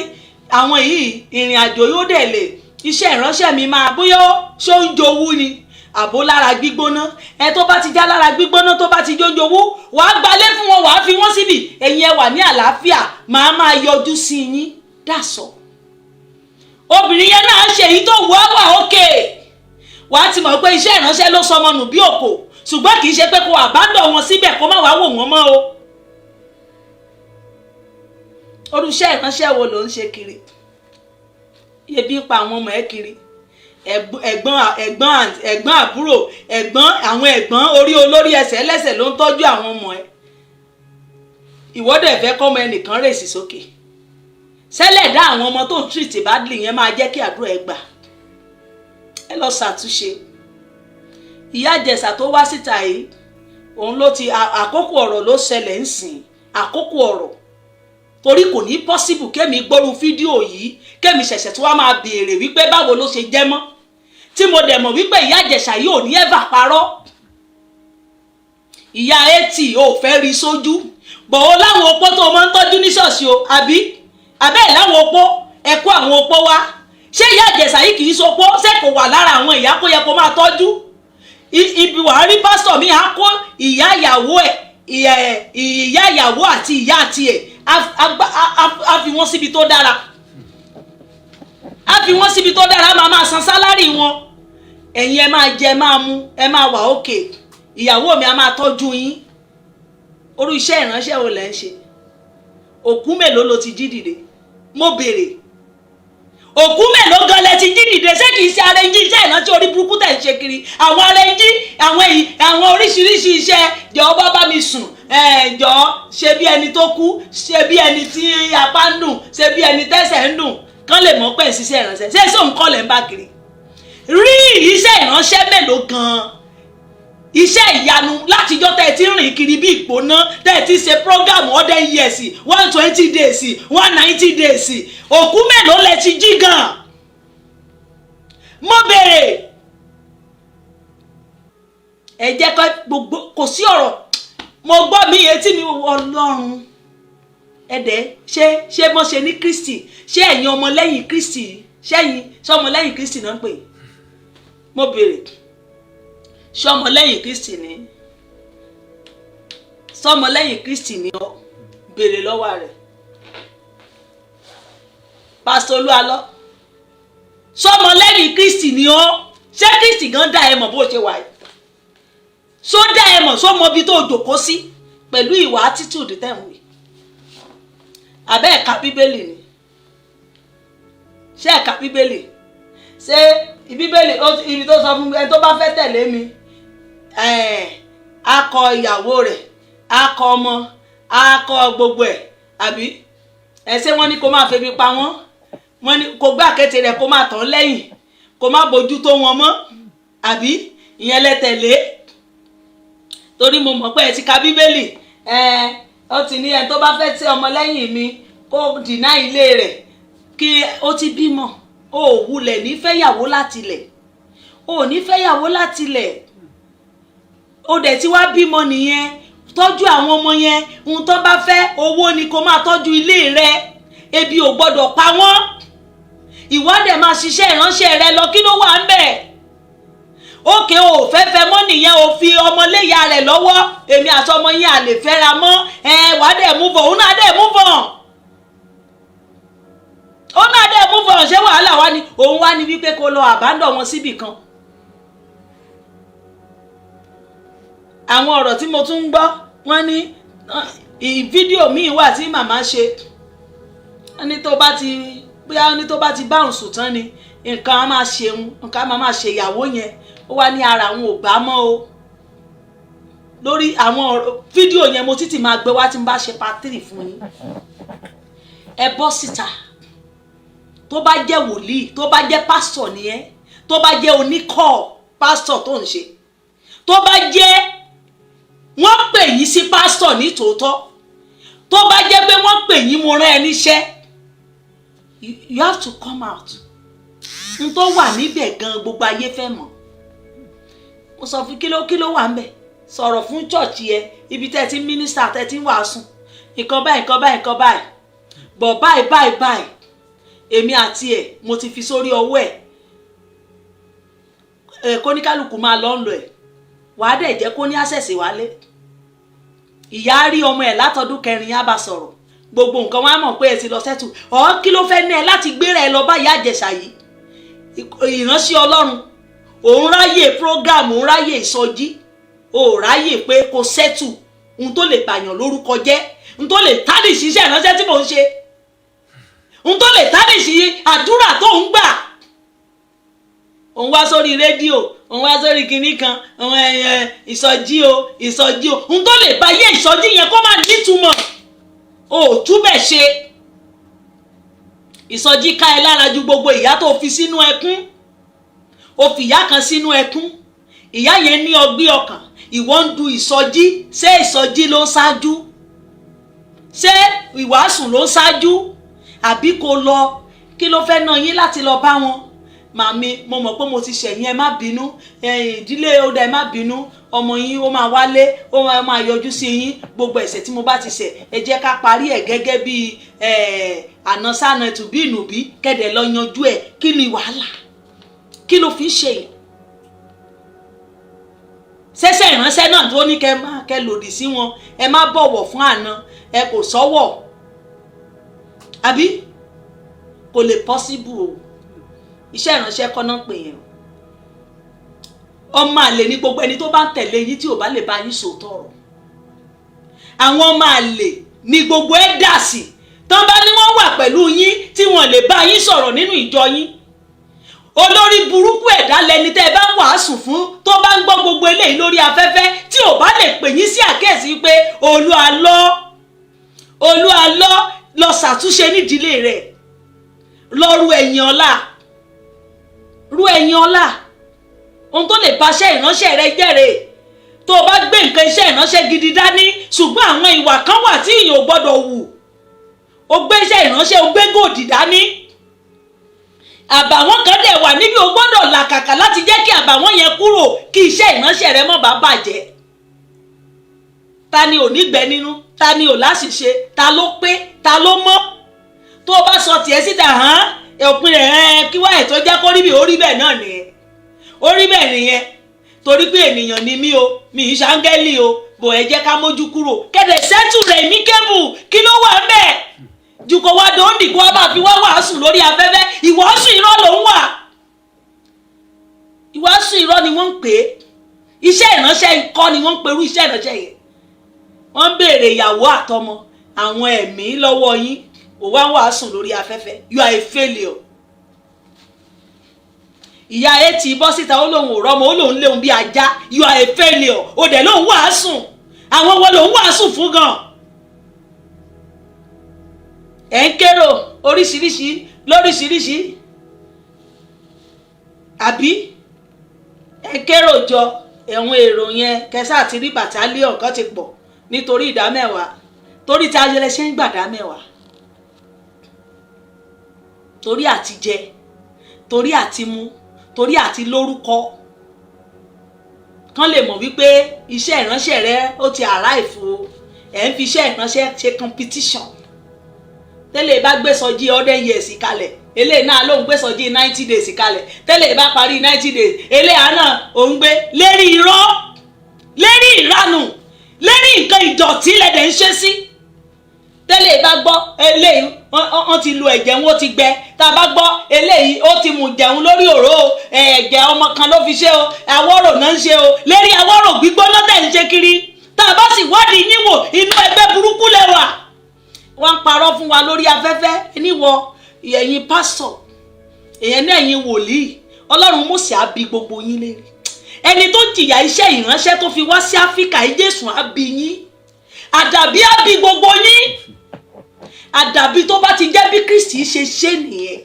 Speaker 2: àwọn yìí ìrìn àjò yóò dẹ̀ lè, iṣẹ́ ìránṣẹ́ mi máa bóyá ṣó ń jowú ni àbó lára gbígbóná, ẹ tó bá ti já lára gbígbóná, tó bá ti jó ń jowú, wàá gbalé fún wọn, wàá fi wọ́n síbì, ẹ̀yin ẹ wà ní àlàáfíà, máa yọjú sí yín. Dàsọ̀ obìnrin yẹn náà ṣe èyí tó wà ókè, wàá ti mọ̀ pé iṣẹ́ ìránṣẹ́ ló sọmọ nù bí òkò, ṣùgbọ́n kì í ṣe pé kó àbádọ̀ wọn síbẹ̀ kó má wàá wò wọ́n mọ́ o. Orúṣẹ́ ìránṣẹ́ wo ló ń ṣe kiri? Ebi ń pa àwọn ọmọ ẹ kiri, ẹ̀gbọ́n àbúrò, àwọn ẹ̀gbọ́n orí olórí ẹsẹ̀ ẹlẹ́sẹ̀ ló ń tọ́jú àwọn ọmọ ẹ. Ìwọ dẹ̀ fẹ́ kọ́mọ ẹnìkan rèsì sókè. Ṣẹlẹ̀ dá àwọn ọmọ tó ń tírìtì badly yẹn máa jẹ́ kí àdúrà ẹ gbà. Ẹ lọ ṣàtúnṣe. Ìyá Ìjẹ̀ṣà tó wá síta yìí, òun ló ti àkókò ọ̀rọ̀ ló ṣẹlẹ̀ ń sìn, àkókò ọ̀rọ̀. Torí kò ní possible kémi gbọ́rú fídíò yìí, kémi ṣẹ̀ṣẹ̀ tó wá máa béèrè wípé báwo ló ṣe jẹ́ mọ́. Tí mo dẹ̀ mọ̀ wípé ìyá Ìjẹ̀ṣà yìí ò ní ever parọ́. Ìyá 80 ò fẹ́ rí sójú, bọ̀ ó láwọn opó tó máa ń tọ́jú ní ṣọ́ọ̀ṣì o, àbẹ́ láwọn opó, ẹ kó àwọn opó wá. Ṣé ìyá Ìjẹ̀ṣà yìí kì í sopó, ṣé kò wà lára àwọn ìyá kó yẹ kó máa tọ́jú? Ibi wàá rí pásítọ̀ mi á kó ìyá ìyàwó àti ìyá àti ẹ̀ á fi wọ́n síbi tó dára, máa san sálárì wọn. Ẹ̀yin ẹ máa jẹ, máa mu, ẹ máa wà ókè, ìyàwó mi á máa tọ́jú yín. Orú iṣẹ́ ìránṣẹ́ wo lẹ́ ń ṣe? Òkú mélòó ló ti jí dìde? Mo béèrè, òkú mélòó gan lẹ ti jí dìde? Ṣé kìí ṣe arẹnjí iṣẹ́ ìrántí orí burúkú tẹ̀ ń ṣe kiri? Àwọn arẹnjí, àwọn oríṣiríṣi iṣẹ́, jọ̀ọ́ bá mi sùn, jọ̀ọ́ ṣe bí ẹni tó kú, ṣe bí ẹni tí apá ń dùn, ṣe bí ẹni tẹ́sẹ̀ ń dùn. kán lè mọ̀ pé ẹ̀ ṣiṣẹ́ ìránṣẹ́ ṣé sóun kọ́ lẹ̀ ń bá kiri rí iṣẹ́ ìránṣẹ́ mélòó gan-an iṣẹ́ ìyanu látijọ́ tẹ́ ẹ ti rìn kiri bí ìgbóná tẹ́ ẹ ti ṣe program 100 years 120 days 190 days òkú mélòó lẹ ti jí gan-an mo béèrè ẹ jẹ́ kó gbogbo kò sí ọ̀rọ̀ mo gbọ́ mi etí mi Ọlọ́run ẹ̀dẹ̀ ṣé mo ṣe ní Kristi ṣé ẹ̀yin ọmọlẹ́yìn Kristi ṣẹ́yìn ṣé ọmọlẹ́yìn Kristi náà ń pè mo béèrè ṣé ọmọlẹ́yìn Kristi ni sọmọlẹ́yìn Kristi ni ọ béèrè lọ́wọ́ rẹ̀ Pásítọ̀ Olúalọ́ sọmọlẹ́yìn Kristi ni ọ ṣé Kristi gan dá ẹ mọ̀ bó ṣe wà yìí so dá ẹ mọ̀ so mọ bí tó jókòó sí pẹ̀lú ìwà attitude tẹ̀wé abẹ́ ẹ̀ka Bíbélì ni ṣé ẹ̀ka Bíbélì ṣé Bíbélì ibi tó sọ fún mi ẹni tó bá fẹ́ tẹ̀lé mi akọ ìyàwó rẹ̀ akọ ọmọ akọ gbogbo ẹ̀ àbí ṣé wọ́n ní kó máa febi pa wọ́n ní kó gbá àkéte rẹ̀ kó máa tàn lẹ́yìn kó má bójú tó wọn mọ́ àbí ìyẹn lẹ tẹ̀lé torí mo mọ̀ pé ẹ ti ka Bíbélì ó ti ní ẹni tó bá fẹ́ tí ọmọ lẹ́yìn mi kó dìná ilé rẹ̀ kí ó ti bímọ ó wulẹ̀ nífẹ̀yàwó látilẹ̀ ó nífẹ̀yàwó látilẹ̀ ó dẹ̀ ti wá bímọ nìyẹn tọ́jú àwọn ọmọ yẹn ohun tó bá fẹ́ owó ni kó máa tọ́jú ilé rẹ̀ ebi ò gbọ́dọ̀ pa wọ́n ìwọ dẹ̀ máa ṣiṣẹ́ ìránṣẹ́ rẹ lọ kí ló wà ń bẹ̀ òkè ò fẹ́fẹ́ mọ́ nìyẹn ò fi ọmọléyà rẹ̀ lọ́wọ́ èmi àti ọmọ yẹn à lè fẹ́ra mọ́ wàá dẹ̀ move on òun náà dẹ̀ move on òun náà dẹ̀ move on ṣé wàhálà wá ni òun wá ní wípé kó lọ àbádọ̀ wọn síbì kan. àwọn ọ̀rọ̀ tí mo tún ń gbọ́ wọ́n ní fídíò míì wà tí màmá ṣe ní tó bá ti bóyá ní tó bá ti bá òun sùn tán ni nǹkan á máa ṣeun nǹkan á máa ṣe ìyàwó yẹn ó wá ní ara àwọn ò gbá mọ́ o lórí àwọn fídíò yẹn mo títí máa gbé wá tí n bá ṣe part 3 fún yín ẹ bọ́ síta tó bá jẹ́ wòlíì tó bá jẹ́ pásítọ̀ nìyẹn tó bá jẹ́ oníkọ́ pásítọ̀ tó ń ṣe tó bá jẹ́ wọ́n pè yín sí pásítọ̀ ní tòótọ́ tó bá jẹ́ pé wọ́n pè yín mo rán ẹ níṣẹ́ you have to come out n tó wà níbẹ̀ gan gbogbo ayé fẹ́ mọ̀ mo sọ fún kí ló wà ń bẹ̀ sọ̀rọ̀ fún chọ́ọ̀chì ẹ ibi tẹ́ ti mínísítà tẹ́ ti ń wàásù nǹkan báyìí bọ̀ báyìí èmi àti ẹ̀ mo ti fi sórí ọwọ́ ẹ̀ kóníkálùkù máa lọ ń lọ ẹ̀ wàá dẹ̀ jẹ́ kó ní access wálé ìyá rí ọmọ ẹ̀ látọdún 4 á bá sọ̀rọ̀ gbogbo nǹkan wọn á mọ̀ pé ẹ ti lọ sẹ́tù ọ̀ kí ló fẹ́ ní ẹ láti gbéra ẹ lọ bá ìyá Ìjẹ̀ṣà yìí ìránṣẹ́ Ọlọ́run òun ráyè program òun ráyè ìsọjí òun ráyè pé kò sẹ́tù ohun tó lè bàyàn lórúkọ jẹ́ ohun tó lè tádì ṣiṣẹ́ ìránṣẹ́ tí mò ń ṣe ohun tó lè tádì sí àdúrà tó ń gbà òun wá sórí rédíò òun wá sórí kinní kan ìsọjí o ohun tó lè bá yé ìsọjí yẹn kó má nítumọ̀ ò túbẹ̀ ṣe ìsọjí ká ẹ lára ju gbogbo ìyá tó fi sínú ẹkún ó fi ìyá kan sínú ẹkún ìyá yẹn ní ọgbẹ́ ọkàn ìwọ ń du ìsọjí ṣé ìsọjí ló ń ṣáájú ṣé ìwàásù ló ń ṣáájú àbí kò lọ kí ló fẹ́ ná yín láti lọ bá wọn màmí mo mọ̀ pé mo ti ṣẹ̀yìn ẹ má bínú ìdílé ọdẹ ẹ má bínú ọmọ yín ó máa wálé ó máa yọjú sí yín gbogbo ẹ̀ṣẹ̀ tí mo bá ti ṣẹ̀ ẹ jẹ́ ká parí ẹ̀ gẹ́gẹ́ bí àná sáà tùbí ìnùbí kẹ́dẹ̀ lọ yanjú ẹ̀ kí ni wàhálà kí ló fi ń ṣe yìí ṣẹ̀ṣẹ̀ ìránṣẹ́ náà tó ní kẹ́ lòdì sí wọn ẹ má bọ̀wọ̀ fún àná ẹ kò sọ́wọ́ àbí kò lè possible o iṣẹ́ ìránṣẹ́ kọ́ náà pè yẹn ọmọ àlè ní gbogbo ẹni tó bá ń tẹ̀lé yín tí ò bá lè bá yín sòótọ́ ọ̀rọ̀ àwọn ọmọ àlè ní gbogbo ẹ̀ dà sí tán bá ní wọ́n wà pẹ̀lú yín tí wọ́n lè bá yín sọ̀rọ̀ nínú ìjọ yín olórí burúkú ẹ̀dá lẹni tẹ́ ẹ bá ń wàásù fún tó bá ń gbọ́ gbogbo eléyìí lórí afẹ́fẹ́ tí ò bá lè pè yín sí àkíyèsí pé Olúwa lọ ṣàtúnṣe nídìílé rẹ̀ lọ ru ẹ̀yìn ọ̀la, ru ẹ̀yìn ọ̀la. Ohun tó lè bà iṣẹ́ ìránṣẹ́ rẹ jẹ́ rèé. Tó o bá gbé nǹkan iṣẹ́ ìránṣẹ́ gidi dání, ṣùgbọ́n àwọn ìwà kan wà tí èèyàn ò gbọ́dọ̀ wù. O gbé iṣẹ́ ìránṣẹ́, o gbé gòdì dání. Àbàwọ́n kan dẹ̀ wà níbi o gbọ́dọ̀ làkàkà láti jẹ́ kí àbàwọ́n yẹn kúrò kí iṣẹ́ ìránṣẹ́ rẹ má bàa bàjẹ́. Ta ni ò ní gbẹ nínú? Ta ni ò láṣìṣe? Ta ló pé? Ta ló mọ́? Tó o bá sọ tiẹ̀ síta hàn òpin rẹ̀ kí wáyé tó jẹ́ kó rí bí ó rí bẹ́ẹ̀ náà nìyẹn. Ó rí bẹ́ẹ̀ nìyẹn. Torí pé ènìyàn ni mí o, mi ì ṣàǹgẹ́lì o, bò ẹ jẹ́ ká mójú kúrò. Kẹ̀dẹ̀ sẹ́tù rẹ̀ mí kébù, kí ló wà ńbẹ̀? Jù kò wá dòńdì kó wá máa fi wá wàásù lórí afẹ́fẹ́, ìwàásù irọ́ ló ń wà. Ìwàásù irọ́ ni wọ́n ń pè é. Iṣẹ́ ìránṣẹ́ ikọ́ ni wọ́n ń perú iṣẹ́ ìránṣẹ́ yẹn. Wọ́n ń béèrè ìyàwó àtọmọ, àwọn ẹ̀mí lọ́wọ́ yín, ò wá wàásù lórí afẹ́fẹ́. You are a failure. Ìyá etí bọ́ síta ó lóun ò rọ́mọ, ó lóun léun bí ajá. You are a failure. Ó dẹ̀ lóun wàásù. Àwọn wo lòun wàásù fún gan? Ẹ̀ ń kérò oríṣiríṣi lóríṣiríṣi. Àbí ẹ̀ ń kérò jọ ẹ̀wọ̀n èrò yẹn kẹsà àti rí bàtálíọ̀n kan ti pọ̀ nítorí ìdámẹ́wàá. Torí tí ayẹlẹ ṣe ń gbà dámẹ́wàá. Torí àti jẹ, torí àti mu, torí àti lórúkọ. Kán lè mọ̀ wípé iṣẹ́ ìránṣẹ́ rẹ ó ti arrive o. Ẹ̀ ń fi iṣẹ́ ìránṣẹ́ ṣe competition. Tẹ́lẹ̀ bá gbé sọjí 100 years kalẹ̀, eléyìí náà ló ń gbé sọjí 90 days kalẹ̀. Tẹ́lẹ̀ bá parí 90 days, eléyìí náà ò ń gbé lérí irọ́, lérí ìranù, lérí nǹkan ìdọ̀tí lẹ́dẹ̀ ń ṣe sí. Tẹ́lẹ̀ bá gbọ́ eléyìí wọ́n ti lu ẹ̀jẹ̀ wọn ó ti gbẹ. Tá a bá gbọ́ eléyìí ó ti mú jẹun lórí òró o, ẹ̀jẹ̀ ọmọ kan ló fi ṣe o, àwọ̀rò náà ń ṣe o, lérí àwọ̀rò gbígbóná tẹ̀ ń ṣe kiri. Tá a bá sì wádìí yín wò, inú ẹgbẹ́ burúkú lẹ́wà. Wọ́n ń parọ́ fún wa lórí afẹ́fẹ́ níwọ ẹ̀yin pásítọ̀, èyàn náà ẹ̀yin wòlíì. Ọlọ́run Mósè á bi gbogbo yín léèrè. Ẹni tó jìyà iṣẹ́ ìránṣẹ́ tó fi wá sí Áfíríkà yìí, Jésù á bi yín. Àdàbí á bi gbogbo yín. Àdàbí tó bá ti jẹ́ bí Kristi ṣe ṣe nìyẹn.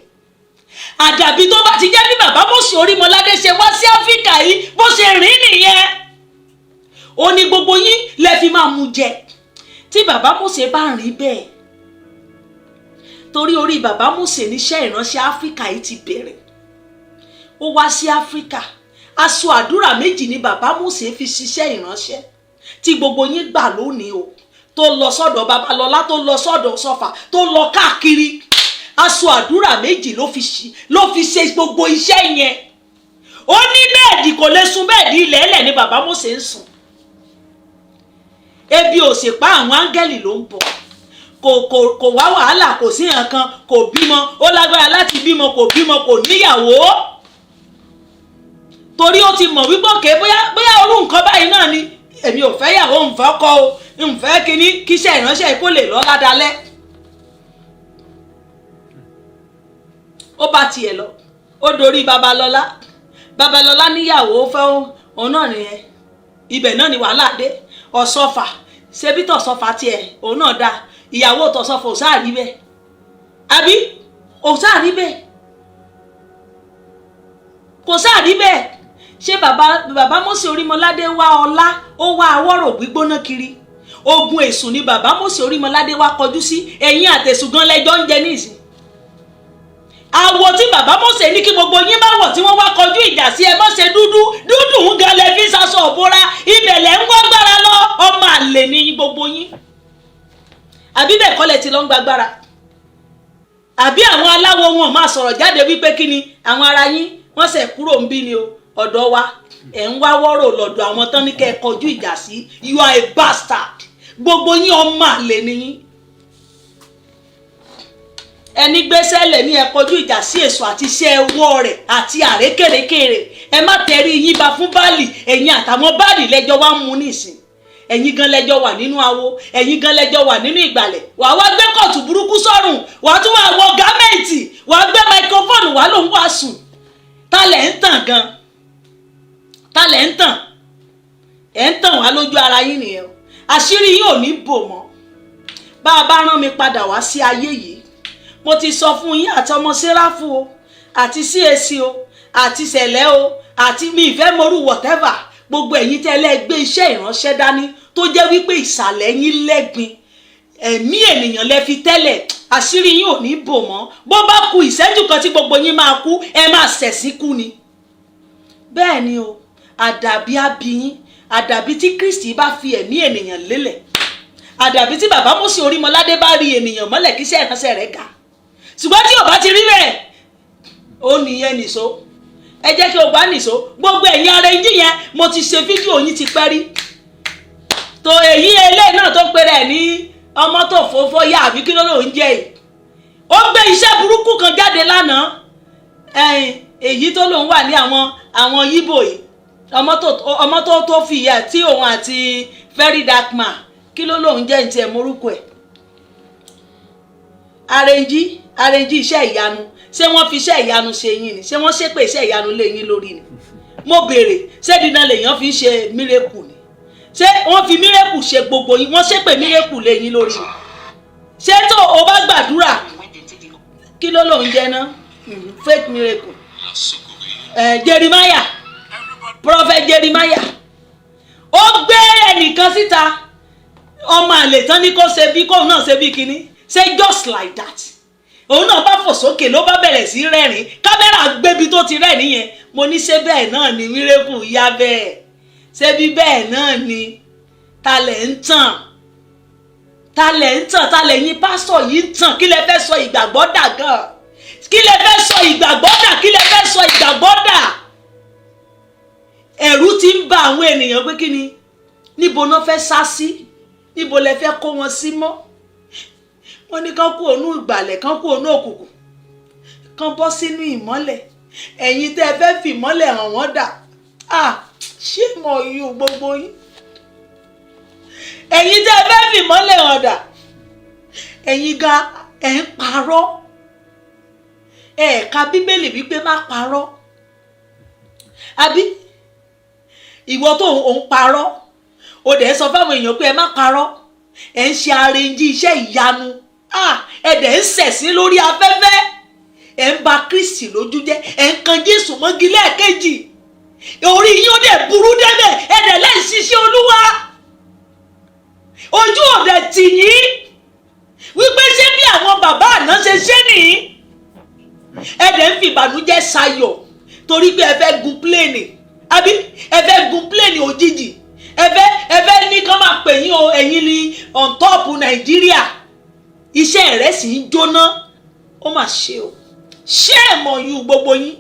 Speaker 2: Àdàbí tó bá ti jẹ́ bí bàbá Mósè Orímọládé ṣe wá sí Áfíríkà yìí bó ṣe rìn nìyẹn. Ó ní gbogbo yín lẹ fi máa mú jẹ. Tí bàbá Mósè bá rìn bẹ́ẹ̀, torí orí bàbá Mósè níṣẹ́ ìránṣẹ́ Áfíríkà yìí ti bẹ̀rẹ̀. Ó wá sí Áfíríkà, aṣọ àdúrà méjì ni bàbá Mósè fi ṣiṣẹ́ ìránṣẹ́ tí gbogbo yín gbà lónìí o. Tó lọ sọ́dọ̀ Babalọ́lá, tó lọ sọ́dọ̀ Sọ́fà, tó lọ káàkiri. Aṣọ àdúrà méjì ló fi ṣe gbogbo iṣẹ́ yẹn. Ó ní bẹ́ẹ̀dì kò lè sùn, bẹ́ẹ̀dì ilẹ̀ ẹlẹ̀ ni bàbá Mósè ń sùn. Ebi ò sì pa àwọn áńgẹ́lì ló ń bọ̀. Kò wá wàhálà, kò sí nǹkan, kò bímọ, ó lágbára láti bímọ, kò níyàwó. Torí ó ti mọ̀ wípé òkè bóyá orú nǹkan báyìí náà ni. Èmi ò fẹ́ yàwó, ń fẹ́ kọ́ o, ń fẹ́ kíní kíṣẹ́ ìránṣẹ́ kó lè lọ ládalẹ́. Ó bá tiẹ̀ lọ, ó dorí Babalọ́lá. Babalọ́lá níyàwó fẹ́ òun náà nìyẹn. Ibẹ̀ náà ni wàhálà dé. Ọ̀ṣọ́fà, ṣebí tọ̀ṣọ́fà tiẹ̀ òun náà dáa. Ìyàwó tọ̀ṣọ́fà ò sáà rí bẹ́ẹ̀. Àbí ò sáà rí bẹ́ẹ̀. Kò sáà rí bẹ́ẹ̀. Ṣé bàbá Mósè Orímọládé wá ọlá, ó wá àwọ̀rò gbígbóná kiri? Ogun èṣù ni bàbá Mósè Orímọládé wá kọjú sí. Ẹ̀yin àtẹ̀sùn gan lẹ́jọ́ ń jẹ nísìn. Àwọ̀ tí bàbá Mósè ní kí gbogbo yín bá wọ̀ tí wọ́n wá kọjú ìjà sí, ẹ má ṣe dúdú ń gan lẹ fi ṣaṣọ òbora. Ibẹ̀ lẹ̀ ń gbàgbára lọ, ọmọ àlè ni gbogbo yín. Àbí bẹ́ẹ̀ kọ́ lẹ ti lọ ń gbàgbára. Àbí àwọn aláwo wọn máa sọ̀rọ̀ jáde wípé kí ni àwọn ara yín wọ́n ṣẹ̀ kúrò ń bí ni o, ọ̀dọ̀ wa ẹ̀ ń wá wọ́rọ̀ lọ́dọ̀ àwọn tán ní kẹ́ ẹ kọjú ìjà sí. You are a bastard. Gbogbo yín ọmọ àlè ni yín. Ẹni gbéṣẹ́ lẹ̀ ní ẹ kọjú ìjà sí èso àti iṣẹ́ ọwọ́ rẹ̀ àti àrékèrèké rẹ̀. Ẹ má tẹrí yín ba fún Báàlì. Ẹ̀yin àtàwọn Báàlì lẹ́jọ́ wá mú nísìn. Ẹ̀yin gan lẹ́jọ́ wà nínú awo, ẹ̀yin gan lẹ́jọ́ wà nínú ìgbàlẹ̀. Wà wá gbé kọ̀tù burúkú sọ́rùn, wà tún wà wọ gámẹ́ǹtì, wà gbé microphone wà ló ń wá sùn. Ta lẹ̀ ń tàn gan? Ta lẹ̀ ń tàn? Ẹ̀ ń tàn wá lójú ara yín nìyẹn. Àṣírí yín ò ní bò mọ́. Bá a bá rán mi padà wá sí ayé yìí, mo ti sọ fún yín àti ọmọ Séráfù o àti CAC o àti Sẹ̀lẹ̀ o àti mi ìfẹ́ morú whatever gbogbo ẹ̀yin tẹ́lẹ̀ gbé iṣẹ́ ìránṣẹ́ dání tó jẹ́ wípé ìsàlẹ̀ yín lẹ́gbin ẹ̀mí ènìyàn lẹ fi tẹ́lẹ̀ àṣírí yín ò ní bò mọ́ bó bá ku ìṣẹ́jú kan tí gbogbo yín máa kú ẹ máa ṣẹ̀sín kú ni. bẹ́ẹ̀ ni o àdàbí abiyín àdàbí tí Kristi bá fi ẹ̀mí ènìyàn lélẹ̀ àdàbí tí bàbá Mósè Orímọládé bá rí ènìyàn mọ́lẹ̀ kí iṣẹ́ ìránṣẹ́ rẹ̀ ga ṣùgbọ́n tí ò bá ti rí bẹ́ẹ̀ ó nìyẹn nìṣó ẹ jẹ́ kí o gbá nìṣó gbogbo ẹ̀yin ara ẹ̀yìn yẹn mo ti ṣe fídíò yín ti pẹ́ rí tó èyí eléyìí náà tó pèrè ẹ̀ ní ọmọ tó fòfó yá àbí kí ló lòún jẹ́ yìí ó gbé iṣẹ́ burúkú kan jáde lánàá èyí tó lòún wà ní àwọn yíbò yìí ọmọ tó fi ìyá tí òun àti very dark man kí ló lòún jẹ́ ní tiẹ̀ morúkọ ẹ̀ arẹ́njí iṣẹ́ ìyanu ṣé wọ́n fi iṣẹ́ ìyanu ṣe yín ni ṣé wọ́n ṣépè iṣẹ́ ìyanu lé yín lórí ni mo béèrè ṣé dídán lèèyàn fi ń ṣe mírèkù ni ṣé wọ́n fi mírèkù ṣe gbogbo yín wọ́n ṣépè mírèkù lé yín lórí ni ṣé tó o bá gbàdúrà kí ló lòún jẹ́ ná fake miracle Jeremiah prophet Jeremiah ó gbé ẹnìkan síta ọmọ àlè tán ní kó ṣe bí kóun náà ṣe bí kinní ṣe just like that òun náà bá fò sókè ló bá bẹ̀rẹ̀ sí rẹ́rìn kámẹ́rà gbébi tó ti rẹ́rìn yẹn mo ní ṣé bẹ́ẹ̀ náà ni mírèkù yá bẹ́ẹ̀ ṣé bí bẹ́ẹ̀ náà ni talẹ̀ ń tàn talẹ̀ yín pásítọ̀ yìí ń tàn kí lẹ fẹ́ sọ ìgbàgbọ́ dà gan kí lẹ fẹ́ sọ ìgbàgbọ́ dà kí lẹ fẹ́ sọ ìgbàgbọ́ dà ẹ̀rù ti ń ba àwọn ènìyàn pé kí ni níbo náà fẹ́ sá sí níbo lẹ fẹ́ kó wọn sí mọ́ wọ́n ní kán kú ònú ìgbàlẹ̀ kán kú ònú òkùnkùn kán bọ́ sínú ìmọ́lẹ̀ ẹ̀yin tẹ́ ẹ fẹ́ fi ìmọ́lẹ̀ hàn wọ́n dà ṣé mọ̀ yú gbogbo yín ẹ̀yin tẹ́ ẹ fẹ́ fi ìmọ́lẹ̀ hàn dà ẹ̀yin gan ẹ̀ ń parọ́ ẹ̀ẹ̀ka bíbélì wípé má parọ́ àbí ìwọ tó ń parọ́ o dẹ̀ sọ fáwọn èèyàn pé ẹ má parọ́ ẹ̀ ń ṣe arẹ́njí iṣẹ́ ìyanu ẹ̀dẹ̀ ń ṣẹ̀sín lórí afẹ́fẹ́ ẹ̀ ń ba Kristi lójú jẹ́ ẹ̀ ń kan Jésù mọ́gi lẹ́ẹ̀kejì orí yín ó dẹ̀ burú débẹ̀ ẹ̀dẹ̀ lẹ́yìn ṣiṣẹ́ Olúwa ojú ọ̀dẹ̀ tì yín wípé ṣé bí àwọn bàbá àná ṣe ṣe nìyí ẹ̀dẹ̀ ń fi ìbànújẹ́ sayọ̀ torí pé ẹ fẹ́ gun pléènì àbí ẹ fẹ́ gun pléènì òjijì ẹ fẹ́ ní kán máa pè yín o ẹ̀yin ni on top Nàìjíríà iṣẹ́ rẹ̀ sì ń jóná ó mà ṣe o ṣé ẹ̀ mọ̀ yú gbogbo yín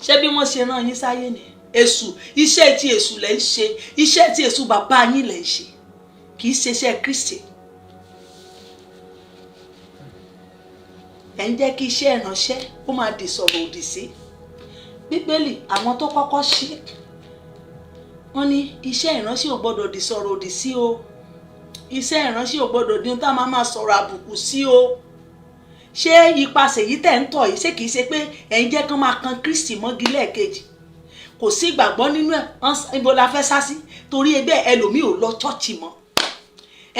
Speaker 2: ṣé bí wọ́n ṣe rán yín sáyé ni èṣù iṣẹ́ tí èṣù lẹ̀ ń ṣe iṣẹ́ tí èṣù bàbá yín lẹ̀ ń ṣe kì í ṣe iṣẹ́ Kristi ẹ̀ ń jẹ́ kí iṣẹ́ ìránṣẹ́ ó máa di sọ̀rọ̀ òdì sí Bíbélì àwọn tó kọ́kọ́ ṣe wọ́n ní iṣẹ́ ìránṣẹ́ ò gbọ́dọ̀ di sọ̀rọ̀ òdì sí o iṣẹ́ ìránṣẹ́ ò gbọ́dọ̀ di ohun tá a máa sọ̀rọ̀ àbùkù sí o ṣé ipasẹ̀ yìí tẹ̀ ń tọ̀ yìí ṣé kìí ṣe pé ẹ̀ ń jẹ́ kán máa kan Kristi mọ́gi lẹ́ẹ̀kejì kò sí ìgbàgbọ́ nínú ẹ̀ ibo la fẹ́ sá sí torí ẹgbẹ́ ẹlòmíì ò lọ ṣọ́ọ̀ṣì mọ́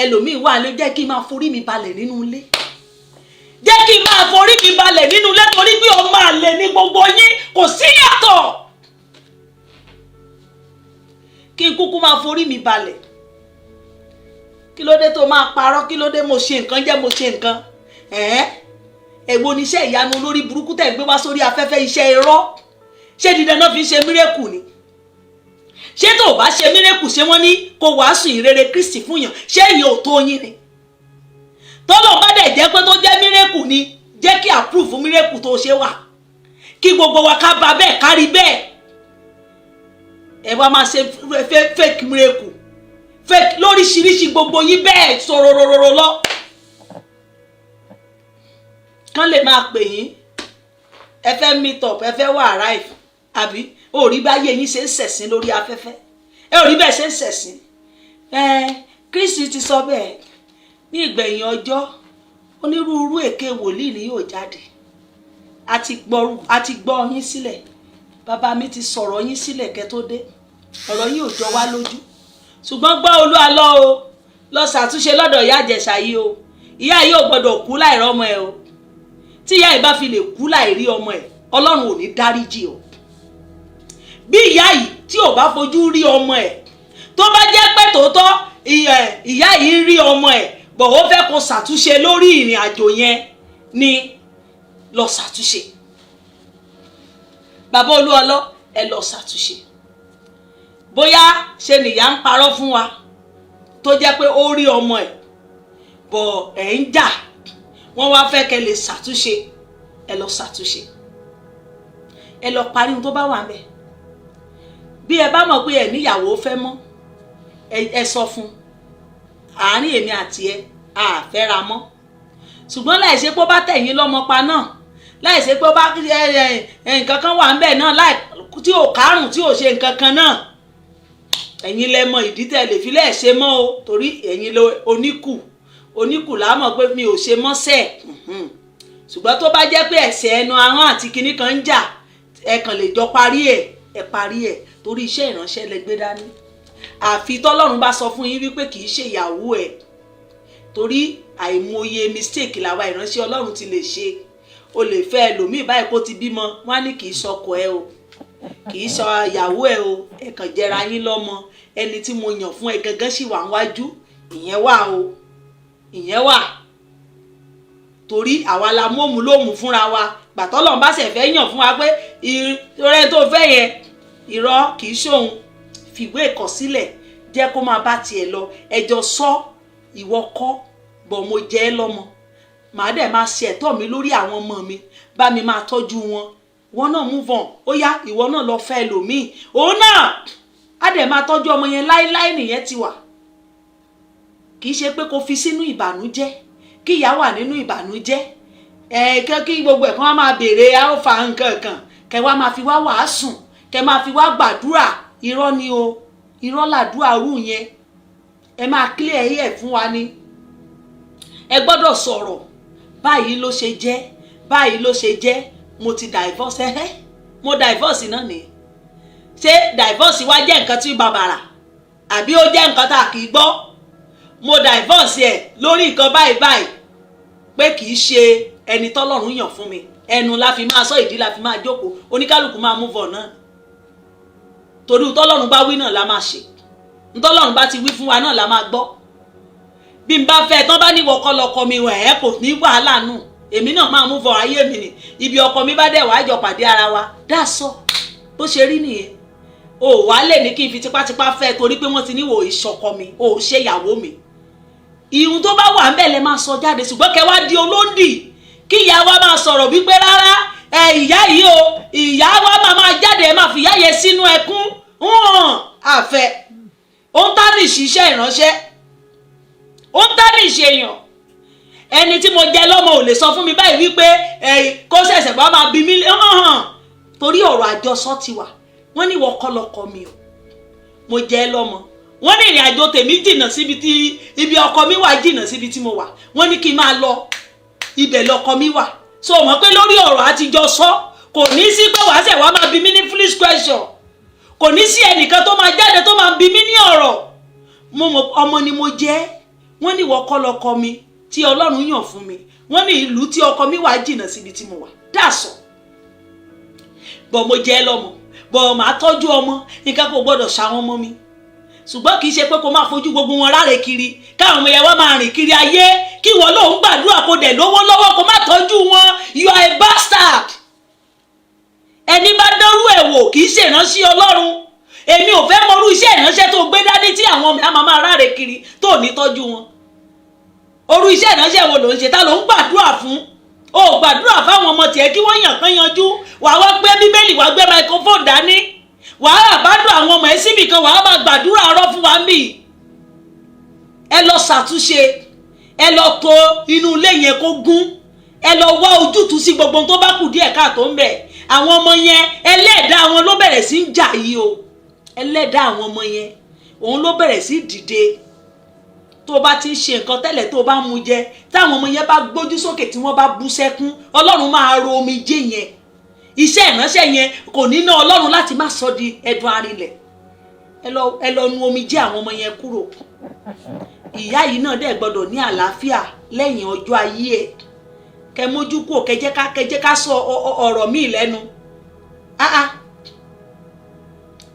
Speaker 2: ẹlòmíì wà lé jẹ́ kí n máa forí mi balẹ̀ nínú ilé jẹ́ kí n máa forí mi balẹ̀ nínú ilé torí pé ọmọ àlè ní gbogbo yín kò sí yàtọ̀ kí n kúkú máa forí mi balẹ̀ kí ló dé tó máa parọ́ kí ló dé mo ṣe nǹkan jẹ́ mo ṣe nǹkan èwo ni iṣẹ́ ìyanu olórí burúkú tẹ̀ gbé wá sórí afẹ́fẹ́ iṣẹ́ irọ́ ṣé dídán náà fi ń ṣe mírèkù ni ṣé tó bá ṣe mírèkù ṣé wọ́n ní kó wàásù ìrere Kristi fún yàn ṣé ìyẹn ò tó yín ni tọ́lọ̀ bá dẹ̀ jẹ́ pé tó jẹ́ mírèkù ni jẹ́ kí àpúrùfù mírèkù tó ṣe wà kí gbogbo wa ká bá bẹ́ẹ̀ kárí bẹ́ẹ̀ ẹ wá máa ṣe fake mírèkù fake lóríṣiríṣi gbogbo yín bẹ́ẹ̀ sọ̀rọ̀ rororo lọ kán lè máa pè yín ẹ fẹ́ meet up ẹ fẹ́ wá arrive àbí òrí báyé yín ṣe ń ṣẹ̀sín lórí afẹ́fẹ́ ẹ òrí bẹ́ẹ̀ ṣe ń ṣẹ̀sín Kristi ti sọ bẹ́ẹ̀ ní ìgbẹ̀yìn ọjọ́ onírúurú èké wòlíì ni yóò jáde àti gbọ́ yín sílẹ̀ bàbá mi ti sọ̀rọ̀ yín sílẹ̀ kẹ́ tó dé ọ̀rọ̀ yín ò jọ wá lójú ṣùgbọ́n gbọ́ Olúwa lọ o lọ ṣàtúnṣe lọ́dọ̀ ìyá Ìjẹ̀ṣà yìí o ìyá yìí ò gbọ́dọ̀ kú láì rọ́mọ ẹ̀ o. Tí ìyá yìí bá fi lè kú láì rí ọmọ ẹ̀, Ọlọ́run ò ní dáríjì o. Bí ìyá yìí tí ò bá fojú rí ọmọ ẹ̀, tó bá jẹ́ pé tòótọ́ ìyá yìí rí ọmọ ẹ̀, bọ̀ ó fẹ́ kó ṣàtúnṣe lórí ìrìn àjò yẹn ni lọ ṣàtúnṣe. Bàbá Olúọlọ́, ẹ lọ ṣàtúnṣe. Bóyá ṣe nìyá ń parọ́ fún wa tó jẹ́ pé ó rí ọmọ ẹ̀, bọ̀ ẹ̀ ń jà, wọ́n wá fẹ́ kẹ́ lè ṣàtúnṣe. Ẹ lọ ṣàtúnṣe. Ẹ lọ parí ohun tó bá wà ńbẹ̀. Bí ẹ bá mọ̀ pé ẹ níyàwó fẹ́ mọ́, ẹ sọ fún. Àárín èmi àti ẹ a fẹ́ra mọ́. Ṣùgbọ́n láì ṣe pé ó bá tẹ̀yìn lọ́mọ pa náà, láì ṣe pé ó bá nǹkan kan wà ńbẹ̀ náà, láì tí ò kárùn tí ò ṣe nǹkan kan náà, ẹ̀yin lẹ mọ ìdí tẹ́ lè fi lẹ́ẹ̀ ṣe mọ́ o, torí ẹ̀yin ló oníkù la mọ̀ pé mi ò ṣe mọ́ sẹ́ẹ̀. Ṣùgbọ́n tó bá jẹ́ pé ẹ̀ṣẹ̀ ẹnu ahọ́n àti kinní kan ń jà, ẹ kàn lè jọ parí ẹ̀ torí iṣẹ́ ìránṣẹ́ lẹ gbé dání. Àfi tọ́lọ́run bá sọ fún yín wípé kì í ṣe ìyàwó ẹ̀, torí àìmọye mistake làwa ìránṣẹ́ Ọlọ́run ti lè ṣe. O lè fẹ́ ẹlòmíì báyìí kó ti bímọ, wọ́n á ní kì í sọkọ ẹ o, kì í sọ ìyàwó ẹ o, ẹ kàn jẹra yín lọ́mọ. Ẹni tí mo yàn fún ẹ gangan sì wà níwájú, ìyẹn wà o, ìyẹn wà. Torí àwa la mọ́mú lómù fúnra wa. Gbàtọ́lọ́run bá ṣe fẹ́ yàn fún wa pé ìrẹ́ tó fẹ́ yẹn irọ́ kì í ṣòun, fìwé ìkọ̀sílẹ̀ jẹ́ kó máa bá tiẹ̀ lọ. Ẹjọ́ sọ ìwọ kọ́, bọ̀ mo jẹ́ ẹ lọ́mọ. Màá dẹ̀ máa ṣe ẹ̀tọ́ mi lórí àwọn ọmọ mi, bá mi máa tọ́jú wọn. Wọ́n náà move on. Ó yá ìwọ náà lọ fẹ́ ẹlòmíì. Òun náà á dẹ̀ máa tọ́jú ọmọ yẹn láíláí, nìyẹn ti wà. Kì í ṣe pé kó fi sínú ìbànújẹ́, kí ìyá wà nínú ìbànújẹ́. Kí gbogbo ẹ̀kan wá máa béèrè àófà nǹkan kan, kẹ wá máa fi wá wàásùn, kẹ máa fi wá gbàdúrà. Irọ́ ni o, irọ́ làdúrà rú yẹn. Ẹ máa clear ẹ̀ fún wa ni. Ẹ gbọ́dọ̀ sọ̀rọ̀. Báyìí ló ṣe jẹ́, báyìí ló ṣe jẹ́. Mo ti divorce mo divorce náà ni. Ṣé divorce wá jẹ́ nǹkan tí bàbàrà àbí ó jẹ́ nǹkan tá a kì í gbọ́? Mo divorce ẹ̀ lórí nǹkan báyìí pé kì í ṣe ẹni tọ́lọ́run yàn fún mi. Ẹnu la fi máa sọ, ìdí la fi máa jókòó, oníkálùkù máa move on náà. Torí tọ́lọ́run bá wí náà la máa ṣe, tọ́lọ́run bá ti wí fún wa náà la máa gbọ́. Bí n bá fẹ́ tán bá ní wọkọ́ lọkọ mi wẹ̀ ẹ́ kò ní wàhálà nù, èmi náà máa move on ayé mi ni. Ibi ọkọ mi bá dẹ̀ wá jọ pàdé ara wa, dáṣọ bó ṣe rí nìyẹn. O wá lè ní kí n fi tipátipá fẹ́ torí pé wọ́n ti níwò ìṣọkọ mi, o ò ṣe ìyàwó mi. Ìhun tó bá wà ń bẹ̀ lẹ máa sọ jáde, ṣùgbọ́n kẹ wá di olóńdì kí ìyá wa máa sọ̀rọ̀ wípé rárá ìyá yìí o, ìyá wa máa jáde ẹ máa fi ìyá yẹn sínú ẹkún. Àfẹ́ ó ń tánìṣì iṣẹ́ ìránṣẹ́, ó ń tánìṣì èèyàn. Ẹni tí mo jẹ lọ́mọ ò lè sọ fún mi báyìí wípé kó ṣẹ̀ṣẹ̀ bá máa bí mi torí ọ̀rọ̀ àjọsọ ti wà. Wọ́n ní ìwọ kọ́ lọkọ mi o, mo jẹ lọ́mọ. Wọ́n ní ìrìn àjò tèmi jìnnà síbi tí ibi ọkọ mi wà, jìnnà síbi tí mo wà. Wọ́n ní kí n máa lọ ibẹ̀ lọkọ mi wà. So mọ̀ pé lórí ọ̀rọ̀ àtijọ́ sọ kò ní sí pé wàá ṣẹ̀ wá máa bí mi ní foolish question. Kò ní sí ẹnìkan tó máa jáde tó máa bí mi ní ọ̀rọ̀. Mo mọ̀ ọmọ ni mo jẹ́. Wọ́n ní ìwọ kọ́ lọkọ mi tí Ọlọ́run yàn fún mi. Wọ́n ní ìlú tí ọkọ mi wà jìnnà síbi tí mo wà. Dáṣọ. Bọ̀ mo jẹ́ lọ́mọ. Bọ̀ máa tọ́jú ọmọ. Nǹkan kò gbọ́dọ̀ ṣàwọn ọmọ mi. Ṣùgbọ́n kì í ṣe pé kó máa fojú gbogbo wọn ráre kiri. Káwọn ọmọ yẹn wá máa rìn kiri ayé. Kí wọ́n lóun gbàdúrà kó dẹ̀ lówó lọ́wọ́ kó má tọ́jú wọn. You are a bastard. Ẹni bá dánrú ẹ̀ wò kì í ṣe ìránṣẹ́ Ọlọ́run. Èmi ò fẹ́ mọrú iṣẹ́ ìránṣẹ́ tó gbé dání tí àwọn ọmọ àmọ́ máa ráre kiri tó ní tọ́jú wọn. Orú iṣẹ́ ìránṣẹ́ wo ló ń ṣe? Ta ló ń gbàdúrà fún? O gbàdúrà fáwọn ọmọ tiẹ̀ kí wọ́n yàn kán yanjú. Wàá wá gbé bíbélì, wàá gbé microphone dání. Wàá àbádùn àwọn ọmọ ẹ̀ síbì kan, wàá máa gbàdúrà ọ̀rọ̀ fún wa ń bì. Ẹ lọ ṣàtúnṣe, ẹ lọ tò inú ilé yẹn kó gún, ẹ lọ wá ojútùú sí gbogbo tó bá kù díẹ̀ káàtó ń bẹ̀. Àwọn ọmọ yẹn ẹlẹ́dàá wọn ló bẹ̀rẹ̀ sí ń jà yìí o. Ẹlẹ́dàá àwọn ọmọ yẹn òun ló bẹ̀rẹ̀ sí dìde. Tó bá ti ń ṣe nǹkan tẹ́lẹ̀ tó bá mú jẹ, táwọn ọmọ yẹn bá gbójú sókè tí wọ́n bá bú sẹ́kún, Ọlọ́run máa ro omijé yẹn. Iṣẹ́ ìránṣẹ́ yẹn kò ní ná Ọlọ́run láti má sọ di ẹ̀dùn arinlẹ̀. ẹ lọ nu omijé àwọn ọmọ yẹn kúrò. Ìyá yìí náà dẹ̀ gbọ́dọ̀ ní àlàáfíà lẹ́yìn ọjọ́ ayé ẹ̀. Kẹ mójú kúrò, kẹjẹ́ ká sọ ọ̀rọ̀ míì lẹ́nu.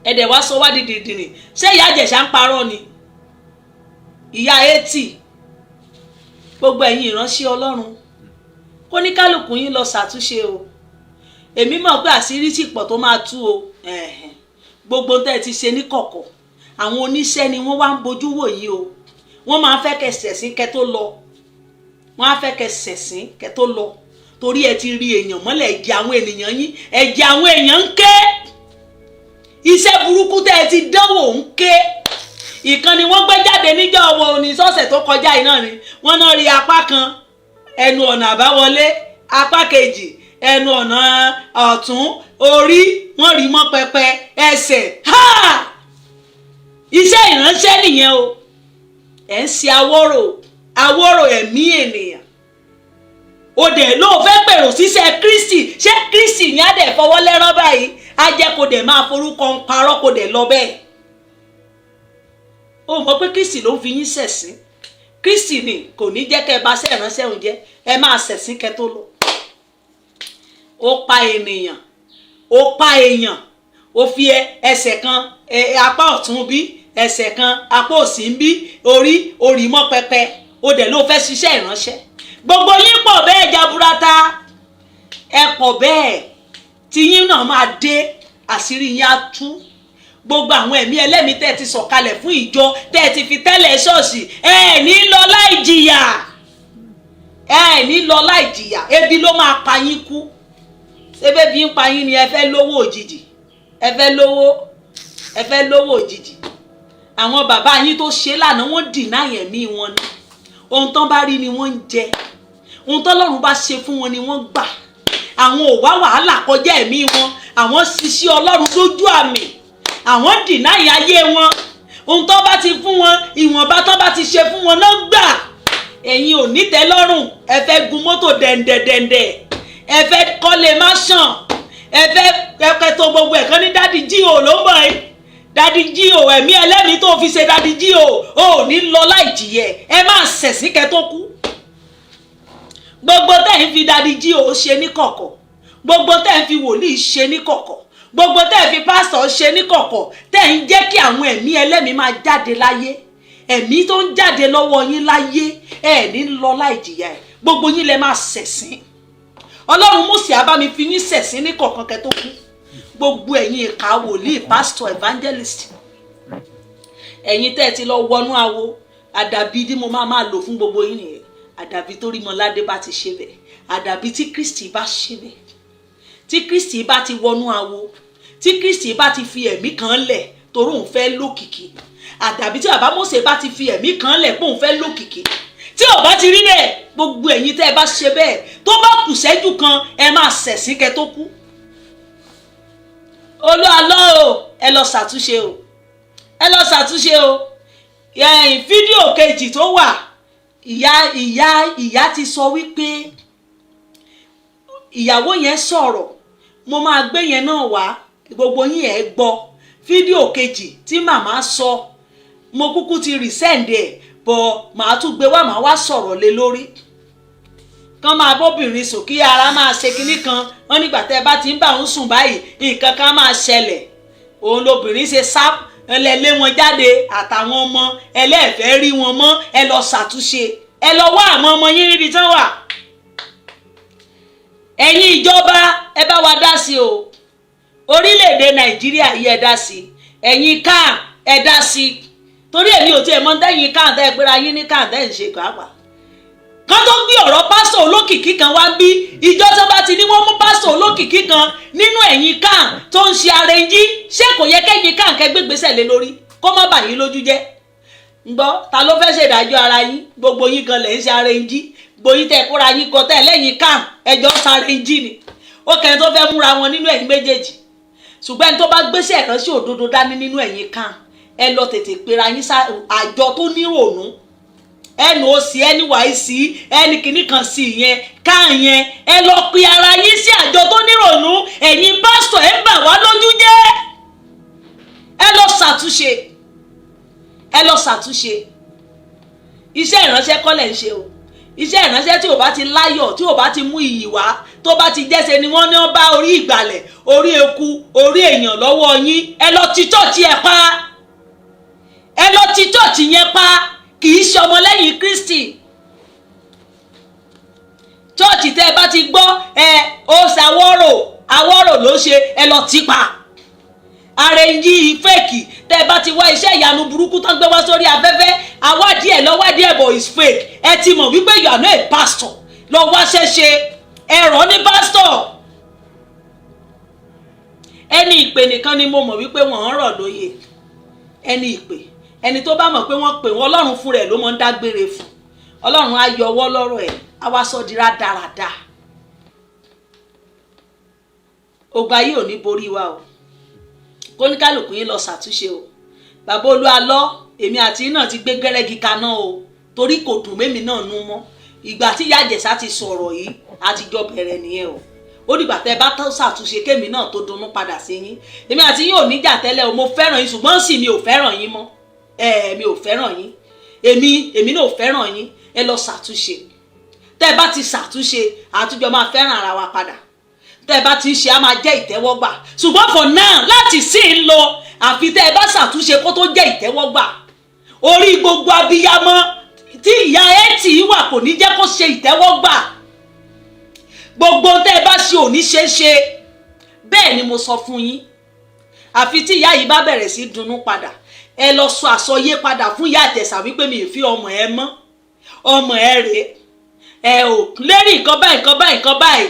Speaker 2: Ẹ̀dẹ̀ wá sọ wá dìdìrì. Ṣé ìyá Ìjẹ̀ṣà ń parọ́ ni? Ìyá 80. Gbogbo ẹ̀yin ìránṣẹ́ Ọlọ́run, kó ní kálukú yín lọ ṣàtúnṣe o. Èmi mọ̀ pé àṣírí sì pọ̀ tó máa tú o. Gbogbo tẹ́ ti ṣe ní kọ̀kọ̀, àwọn oníṣẹ́ ni wọ́n wá ń bojú wò yìí o. Wọ́n máa fẹ́ kẹ́ ṣẹ̀sín kẹ́ tó lọ. Wọ́n á fẹ́ kẹ́ ṣẹ̀sín kẹ́ tó lọ. Torí ẹ ti rí èèyàn mọ́lẹ̀, ẹ̀jẹ̀ àwọn ènìyàn yín, ẹ̀jẹ̀ àwọn èèyàn ń ké. Iṣẹ́ burúkú tẹ́ ti dánwò ń ké. Ìkan ni wọ́n gbé jáde níjọ́ ọmọ oníṣọ́ọ̀sẹ̀ tó kọjá yìí náà ni. Wọ́n náà rí apá kan ẹnu ọ̀nà àbáwọlé, apá kejì ẹnu ọ̀nà ọ̀tún, orí wọ́n rí mọ́ pẹpẹ, ẹsẹ̀. Iṣẹ́ ìránṣẹ́ nìyẹn o. Ẹ̀ ń ṣe àwòrò ẹ̀mí ènìyàn. O dẹ̀ ló fẹ́ pèrò síṣẹ́ Kristi. Ṣé Kristi ní á dẹ̀ fọwọ́ lẹ́rán báyìí? Á jẹ́ kó dẹ̀ máa forúkọ ń parọ́ kó dẹ̀ lọ bẹ́ẹ̀. O mọ̀ pé Kristi ló ń fi yín ṣẹ̀sín. Kristi ni kò ní jẹ́ kẹ́ ẹ bá ṣe ìránṣẹ́ òun jẹ́. Ẹ máa ṣẹ̀sín kẹ́ tó lọ. Ó pa ènìyàn. Ó fi ẹsẹ̀ kan apá ọ̀tún bí, ẹsẹ̀ kan apá òsì ń bí, orí mọ́ pẹpẹ. O dẹ̀ ló fẹ́ ṣiṣẹ́ ìránṣẹ́. Gbogbo yín pọ̀ bẹ́ẹ̀ jaburata. Ẹ pọ̀ bẹ́ẹ̀. Tí yín náà máa dé, àṣírí yín á tú. Gbogbo àwọn ẹ̀mí ẹlẹ́mìí tẹ́ ti sọ̀kalẹ̀ fún ìjọ, tẹ́ ti fi tẹ́lẹ̀ ṣọ́ọ̀ṣì, ẹ ní lọ láì jìyà. Ebi ló máa pa yín kú. Ṣébí bí ń pa yín ni ẹ fẹ́ lówó òjijì. Ẹ fẹ́ lówó òjijì. Àwọn bàbá yín tó ṣe lánàá wọ́n dìnáì ẹ̀mí wọn ni. Ohun tán bá rí ni wọ́n ń jẹ. Ohun tọ́lọ́run bá ṣe fún wọn ni wọ́n gbà. Àwọn ò wá wàhálà kọjá ẹ̀mí wọn. Àwọn ṣiṣẹ́ Ọlọ́run lójú àmì. Àwọn dìnáì ayé wọn. Ohun tó bá ti fún wọn, ìwọ̀nba tó bá ti ṣe fún wọn náà gbà. Ẹ̀yin ò ní tẹ́ lọ́rùn. Ẹ fẹ́ gun mọ́tò dẹ̀ndẹ̀dẹ̀ndẹ̀. Ẹ fẹ́ kọ́lé máṣàn. Ẹ fẹ́ tó gbogbo ẹ̀kan ní dádì G.O. ló ń bọ̀ yìí. Dádì G.O. ẹ̀mí ẹlẹ́mìí tó fi ṣe dádì G.O. ò ní lọ láì jìyẹ. Ẹ máa ṣẹ̀sín kẹ́ tó kú. Gbogbo tẹ́ ń fi dádì G.O. ṣe ní kọ̀kọ̀. Gbogbo tẹ́ ń fi wòlíì ṣe ní kọ̀kọ̀. Gbogbo tẹ́ ń fi pásítọ̀ ṣe ní kọ̀kọ̀. Tẹ́ ń jẹ́ kí àwọn ẹ̀mí ẹlẹ́mìí máa jáde láyé. Ẹ̀mí tó ń jáde lọ́wọ́ yín láyé, ẹ ní lọ láì jìyà ẹ̀. Gbogbo yín lẹ máa ṣẹ̀sín. Ọlọ́run Mósè á bá mi fi yín ṣẹ̀sín ní kọ̀ọ̀kan kẹ́ tó kú. Gbogbo ẹ̀yin ìka wòlíì, pásítọ̀, evangelist. Ẹ̀yin tẹ́ ti lọ wọnú awo. Àdàbí tí mo máa lò fún gbogbo yín nìyẹn. Àdàbí tó rí Mọ́ládé bá ti ṣe bẹ́ẹ̀. Àdàbí tí Kristi bá ṣe bẹ́ẹ̀. Tí Kristi bá ti wọnú awo. Tí Kristi bá ti fi ẹ̀mí kan lẹ̀ torí òun fẹ́ lókìkí. Àdàbí tí bàbá Mósè bá ti fi ẹ̀mí kan lẹ̀ pé òun fẹ́ lókìkí. Tí ó bá ti rí bẹ́ẹ̀, gbogbo ẹ̀yin tẹ́ ẹ bá ṣe bẹ́ẹ̀, tó bá kù ṣẹ́jú kan, ẹ máa ṣẹ̀sín kẹ́ tó kú. Olúwa lọ o, ẹ lọ ṣàtúnṣe o. Fídíò kejì tó wà, ìyá ti sọ wípé ìyàwó yẹn sọ̀rọ̀. Mo máa gbé yẹn náà wá, gbogbo yín ẹ gbọ́. Fídíò kejì tí màmá sọ, mo kúkú ti resend ẹ̀, bọ̀ màá tún gbé wá, màá wá sọ̀rọ̀ lé lórí. Kán máa bóbìnrin sùn kí ara máa ṣe kinní kan. Wọ́n nígbà tẹ́ bá ti ń bá òun sùn báyìí, nǹkan kan máa ṣẹlẹ̀. Òun lobìnrin ṣe sá ẹlẹ́lé wọn jáde àtàwọn ọmọ ẹlẹ́ẹ̀fẹ́ rí wọn mọ́. Ẹ lọ ṣàtúnṣe. Ẹ lọ wá àwọn ọmọ yín níbi tán wà. Ẹ̀yin ìjọba ẹ bá wa dá sí o. Orílẹ̀-èdè Nàìjíríà yìí ẹ dá sí. Ẹ̀yin káà ẹ dá sí. Torí èmi ò tiẹ̀ mọ̀ tẹ́yin káà tẹ́ gbéra yín ní káà tẹ́ ń ṣe pàápàá. Kán tó gbé ọ̀rọ̀ pásítọ̀ olókìkí kan wá bí, ìjọ tó bá ti ní wọ́n mú pásítọ̀ olókìkí kan nínú ẹ̀yin káà tó ń ṣe arẹnjí, ṣé kò yẹ kẹ́yin káà kẹ́ gbégbésẹ̀ lé lórí kó má bà yín lójú jẹ́? Ǹgbọ́ ta ló fẹ́ ṣèdájọ́ ara yín? Gbogbo yín kan lẹ̀ ń ṣe arẹnjí. Gbogbo yín tẹ́ kóra yín kọ tẹ́ lẹ́yìn káà ẹjọ́ sárẹnjí ni. Ó kẹ́ni tó fẹ́ múra wọn nínú ẹ̀yin méjèèjì. Ṣùgbọ́n ẹni tó bá gbéṣẹ́ ìránṣẹ́ òdodo dání nínú ẹ̀yin káà, ẹ lọ tètè pera yín àjọ tó nírònú. NOC, NYC, ẹni kìíní kan sí yẹn ká yẹn, ẹ lọ pe ara yín sí àjọ tó nírònú. Ẹ̀yin pásítọ̀ ẹ bà wá lójú jẹ́. ẹ lọ ṣàtúnṣe, ẹ lọ ṣàtúnṣe. Iṣẹ́ ìránṣẹ́ kọ́ lẹ̀ ń ṣe o. Iṣẹ́ ìránṣẹ́ tí ò bá ti láyọ̀, tí ò bá ti mú iyì wá, tó bá ti jẹ́sẹ̀ ni wọ́n ní wọ́n bá orí ìgbàlẹ̀, orí eku, orí èèyàn lọ́wọ́ yín. Ẹ lọ ti chọ́ọ̀chì ẹ pa, ẹ lọ ti chọ́ọ̀chì yẹn pa. Kì í ṣe ọmọlẹ́yìn Kristi. Chọ́ọ̀chì tẹ́ ẹ bá ti gbọ́ ó ṣàwọ́rò ló ṣe, ẹ lọ ti pa. Ààrẹ yí fèkì tẹ́ ẹ bá ti wá iṣẹ́ ìyanu burúkú tán gbé wá sórí afẹ́fẹ́, àwádìí ẹ̀ lọ́wádìí ẹ̀ bọ̀ is fake. Ẹ ti mọ̀ wípé you are not a pastor. Lọ wá ṣẹ́ṣe ẹ̀rọ ní pastor. Ẹni ìpè nìkan ni mo mọ̀ wípé wọ́n ń rọ̀ lóye. Ẹni ìpè, ẹni tó bá mọ̀ pé wọ́n pè wọ́n, Ọlọ́run fún rẹ̀ ló mọ̀ ń dágbére fún. Ọlọ́run á yọwọ́ lọ́rọ̀ ẹ̀, á wá sọ di rádaràda. Ogun ayé ò ní borí wa o. Kóníkálùkù yín lọ ṣàtúnṣe o. Bàbá Olúwa lọ, èmi àti náà ti gbé gẹ́rẹ́gì kaná o, torí kò dùn mẹ́mi náà nú mọ́. Ìgbà tí Ìyá Ìjẹ̀ṣà ti sọ̀rọ̀ yìí, àtijọ́ bẹ̀rẹ̀ nìyẹn o. Ó dìgbà tẹ́ bá tó ṣàtúnṣe kémi náà tó dunnú padà sí yín. Èmi àti yín ò níjà tẹ́lẹ̀ o, mo fẹ́ràn yín ṣùgbọ́n sì mi ò fẹ́ràn yín mọ́. Mi ò fẹ́ràn yín. Èmi náà ò fẹ́ràn yín. Ẹ lọ ṣàtúnṣe. Tẹ́ bá ti ṣàtúnṣe, àtúnjọ máa fẹ́ràn ara wa padà. Tẹ́ bá ti ń ṣe, á máa jẹ́ ìtẹ́wọ́gbà. Ṣùgbọ́n for now, láti sí ń lọ, àfi tẹ́ bá ṣàtúnṣe kó tó jẹ́ ìtẹ́wọ́gbà. Orí gbogbo abiyamọ tí ìyá ẹ̀ tì í wà kò ní jẹ́ kó ṣe ìtẹ́wọ́gbà. Gbogbo tẹ́ bá ṣe ò ní ṣe é ṣe. Bẹ́ẹ̀ ni mo sọ fún yín. Àfi tí ìyá yìí bá bẹ̀rẹ̀ sí dunnú padà, ẹ lọ sọ àsọyé padà fún Ìyá Ìjẹ̀ṣà wípé mi ì fi ọmọ ẹ mọ́. Ọmọ ẹ rèé. Ẹ ò lérí nǹkan báyìí.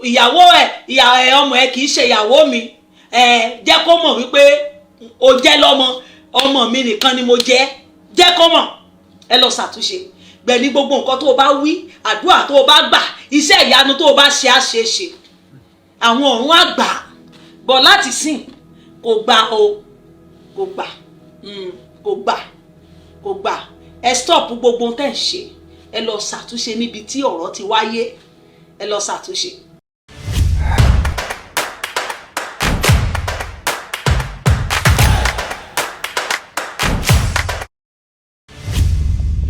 Speaker 2: Ìyàwó ọmọ ẹ kì í ṣe ìyàwó mi. Jẹ́ kó mọ̀ wípé o jẹ́ lọ́mọ, ọmọ mi nìkan ni mo jẹ́ kó mọ̀. Ẹ lọ ṣàtúnṣe. Gbẹ̀ni gbogbo nǹkan tó o bá wí, àdúrà tó o bá gbà, iṣẹ́ ìyanu tó o bá ṣe á ṣe é ṣe. Àwọn ọ̀run á gbà. Bọ̀ láti sìn kò gbà o, kò gbà. Ẹ stop gbogbo tẹ́ ń ṣe. Ẹ lọ ṣàtúnṣe níbi tí ọ̀rọ̀ ti wáyé. Ẹ lọ ṣàtúnṣe.